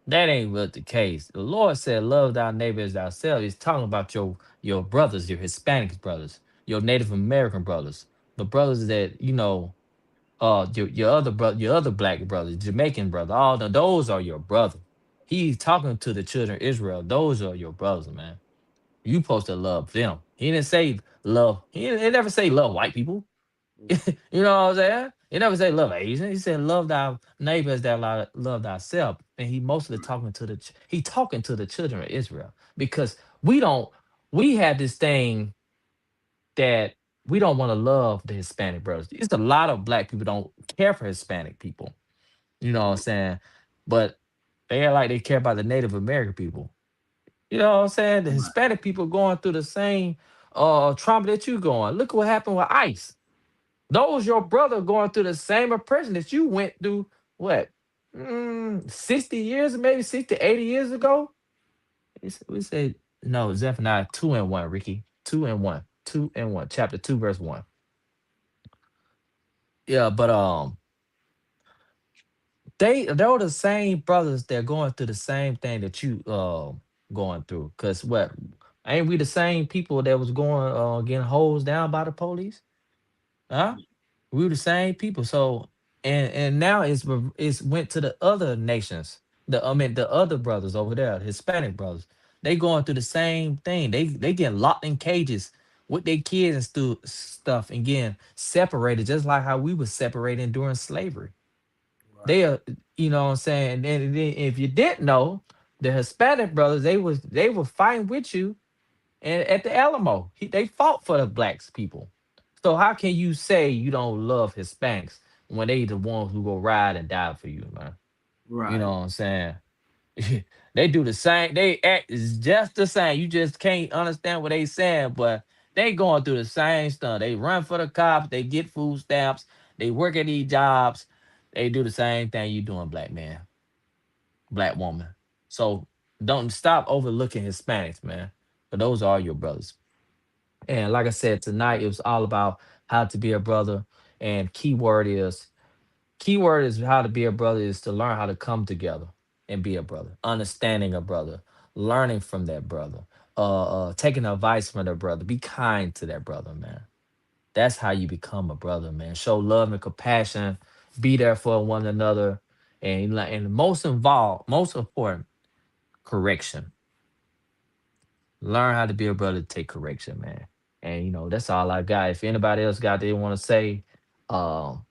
That ain't what the case. The Lord said, "Love thy neighbor as thyself." He's talking about your brothers, your Hispanic brothers, your Native American brothers, the brothers that your other brother, your other black brother, Jamaican brother. Those are your brother. He's talking to the children of Israel. Those are your brothers, man. You supposed to love them. He didn't say love. He never say love white people. You know what I'm saying? He never say love Asian. He said love thy neighbor as thou love thyself. And he mostly talking to he talking to the children of Israel because we have this thing that we don't want to love the Hispanic brothers. It's a lot of black people don't care for Hispanic people. You know what I'm saying? But they act like they care about the Native American people. You know what I'm saying? The Right. Hispanic people going through the same trauma that you going. Look what happened with ICE. Those your brother going through the same oppression that you went through, what, 60 years, maybe 60, 80 years ago? We say, no, Zephaniah 2 and 1, Ricky. 2 and 1. 2 and 1. Chapter 2, verse 1. Yeah, but they're the same brothers that going through the same thing that you going through. Cause what, ain't we the same people that was going getting hosed down by the police? Huh? We were the same people. So and now it's went to the other nations. The other brothers over there, Hispanic brothers. They going through the same thing. They getting locked in cages with their kids and stuff and getting separated, just like how we were separating during slavery. Right. They are, you know what I'm saying? And then if you didn't know, the Hispanic brothers, they were fighting with you and at the Alamo. They fought for the blacks people. So how can you say you don't love Hispanics when they the ones who go ride and die for you, man? You Right. know what I'm saying? They do the same. They act is just the same. You just can't understand what they saying, but they going through the same stuff. They run for the cops. They get food stamps. They work at these jobs. They do the same thing you doing, black man, black woman. So don't stop overlooking Hispanics, man. But those are your brothers. And like I said, tonight it was all about how to be a brother. And keyword is how to be a brother is to learn how to come together and be a brother, understanding a brother, learning from that brother, taking advice from that brother. Be kind to that brother, man. That's how you become a brother, man. Show love and compassion. Be there for one another, and most important, correction. Learn how to be a brother. Take correction, man. And that's all I got. If anybody else got they want to say, um,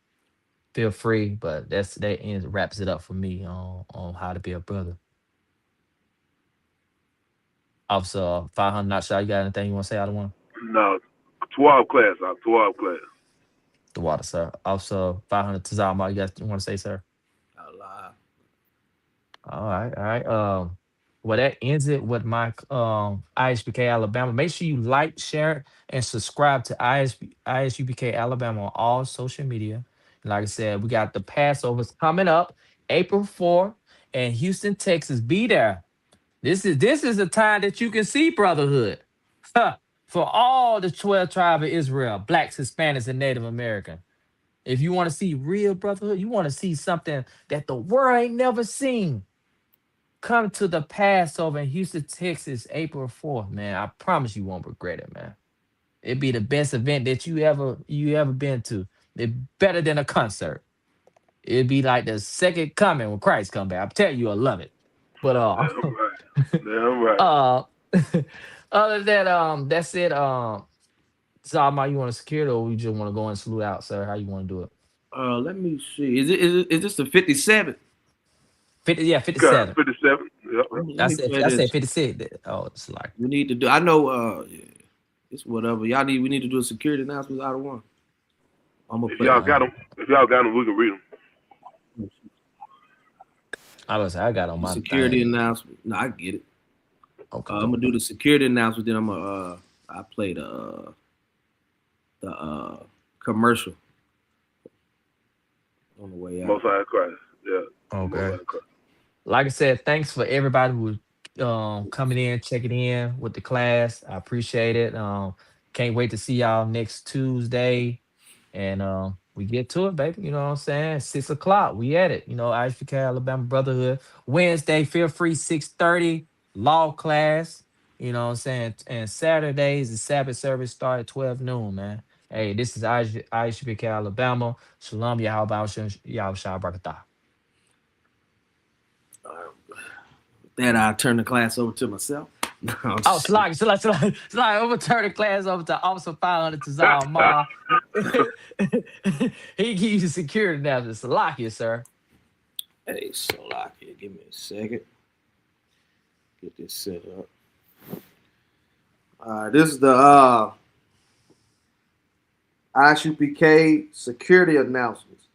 feel free. But that ends wraps it up for me on how to be a brother. Officer 500, not sure you got anything you want to say? I don't want No, 12 class, 12 class. the water, sir. Officer 500, Tazama, you want to say, sir? Alive. All right, all right. Well, that ends it with my ISPK Alabama. Make sure you like, share, and subscribe to ISUPK Alabama on all social media. And like I said, we got the Passovers coming up April 4th in Houston, Texas. Be there. This is a time that you can see brotherhood. Huh. For all the 12 tribes of Israel, blacks, Hispanics, and Native American. If you want to see real brotherhood, you want to see something that the world ain't never seen. Come to the Passover in Houston, Texas, April 4th, man. I promise you won't regret it, man. It'd be the best event that you ever been to. It better than a concert. It'd be like the second coming when Christ come back. I'm telling you, I love it. But Damn right. Damn right. uh other than that's it. Zalma, you want to secure it or we just want to go and salute out, sir? How you want to do it? Let me see. Is this the 57? 50, yeah, Got 57. 57. Yep. Let me say I said this. 56. Oh, it's like We need to do. I know. It's whatever y'all need. We need to do a security announcement out of one. I'm gonna If put. y'all got them, we can read them. I was I got on my Security thing. announcement. No, I get it. Okay, I'm go. gonna do the security announcement. Then I'm gonna. I play the commercial on the way out. Most High Christ. Yeah. Most Okay. High Christ. Like I said, thanks for everybody who coming in, checking in with the class. I appreciate it. Can't wait to see y'all next Tuesday. And we get to it, baby. You know what I'm saying? 6 o'clock. We at it. You know, ISUPK Alabama Brotherhood. Wednesday, feel free, 6:30, law class. You know what I'm saying? And Saturdays, the Sabbath service start at 12 noon, man. Hey, this is ISUPK Alabama. Shalom, Yahweh, Yahweh Barakatah. Then I turn the class over to myself. Oh, Slide, overturn the class over to Officer 500 Ma. He gives you security now to Salakia, sir. Hey, Salakia, give me a second. Get this set up. All right, this is the ISUPK security announcements.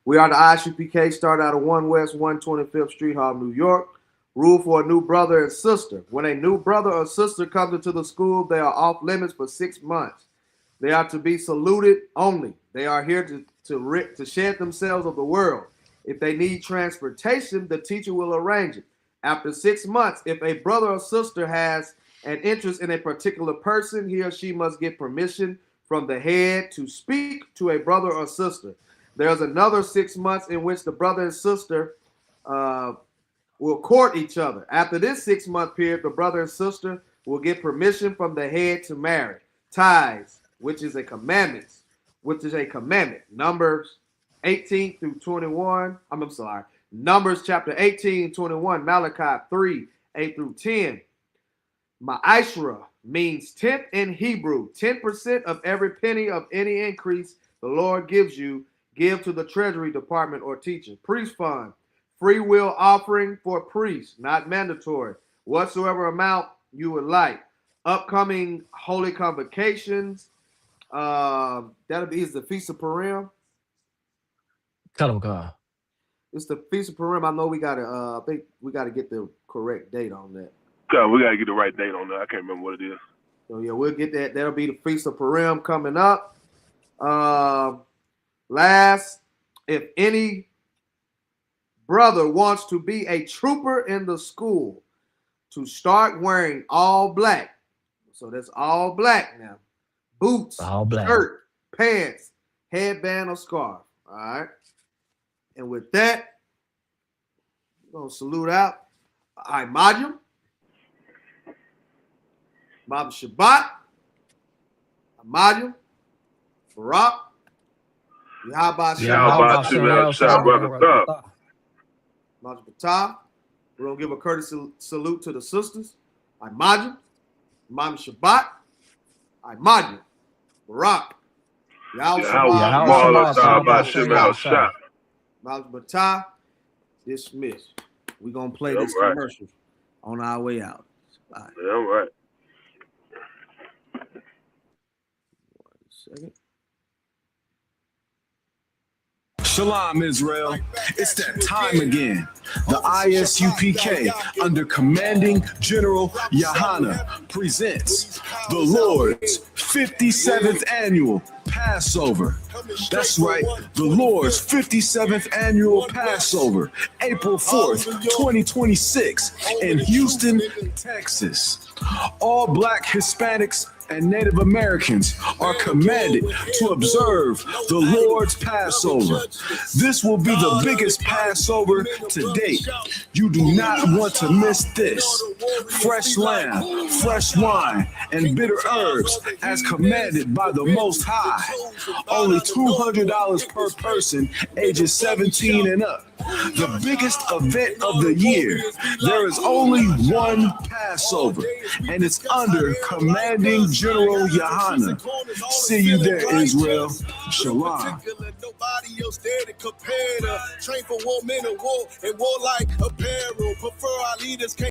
We are the ISUPK, start out of 1 West 125th Street, Harlem, New York. Rule for a new brother and sister. When a new brother or sister comes into the school, they are off limits for 6 months. They are to be saluted only. They are here to shed themselves of the world. If they need transportation, the teacher will arrange it. After 6 months, if a brother or sister has an interest in a particular person, he or she must get permission from the head to speak to a brother or sister. There's another 6 months in which the brother and sister will court each other. After this 6-month period, the brother and sister will get permission from the head to marry. Tithes, which is a commandment. Numbers 18 through 21. I'm sorry. Numbers chapter 18, 21. Malachi 3, 8 through 10. Ma'ashra means tenth in Hebrew. 10% of every penny of any increase the Lord gives you, give to the Treasury Department or teacher. Priest fund. Free will offering for priests, not mandatory. Whatsoever amount you would like. Upcoming holy convocations. Is the Feast of Purim. It's the Feast of Purim. I know we gotta. I think we gotta get the correct date on that. Yeah, we gotta get the right date on that. I can't remember what it is. So yeah, we'll get that. That'll be the Feast of Purim coming up. Last, if any brother wants to be a trooper in the school, to start wearing all black. So that's all black now. Boots, all black. Shirt, pants, headband, or scarf. All right. And with that, we're going to salute out. I Majum, Bob Shabbat, Majum, Barak, Yahweh Majum. We're going to give a courtesy salute to the sisters. I Majum, Mom Shabbat, I Majum, Barak, Majum, dismissed. We're going to play this commercial on our way out. Bye. Yeah, all right. 1 second. Shalom, Israel. It's that time again. The ISUPK, under commanding General Yahana, presents the Lord's 57th annual Passover. That's right, the Lord's 57th annual Passover, April 4th, 2026, in Houston, Texas. All Black, Hispanics, and Native Americans are commanded to observe the Lord's Passover. This will be the biggest Passover to date. You do not want to miss this. Fresh lamb, fresh wine, and bitter herbs as commanded by the Most High. Only $200 per person, ages 17 and up. The biggest event of the year. There is only one Passover, and it's under commanding General Yahana. See you there, Israel. Shalom. Nobody else there to compare to. Train for war, men of war, and warlike apparel. Prefer our leaders.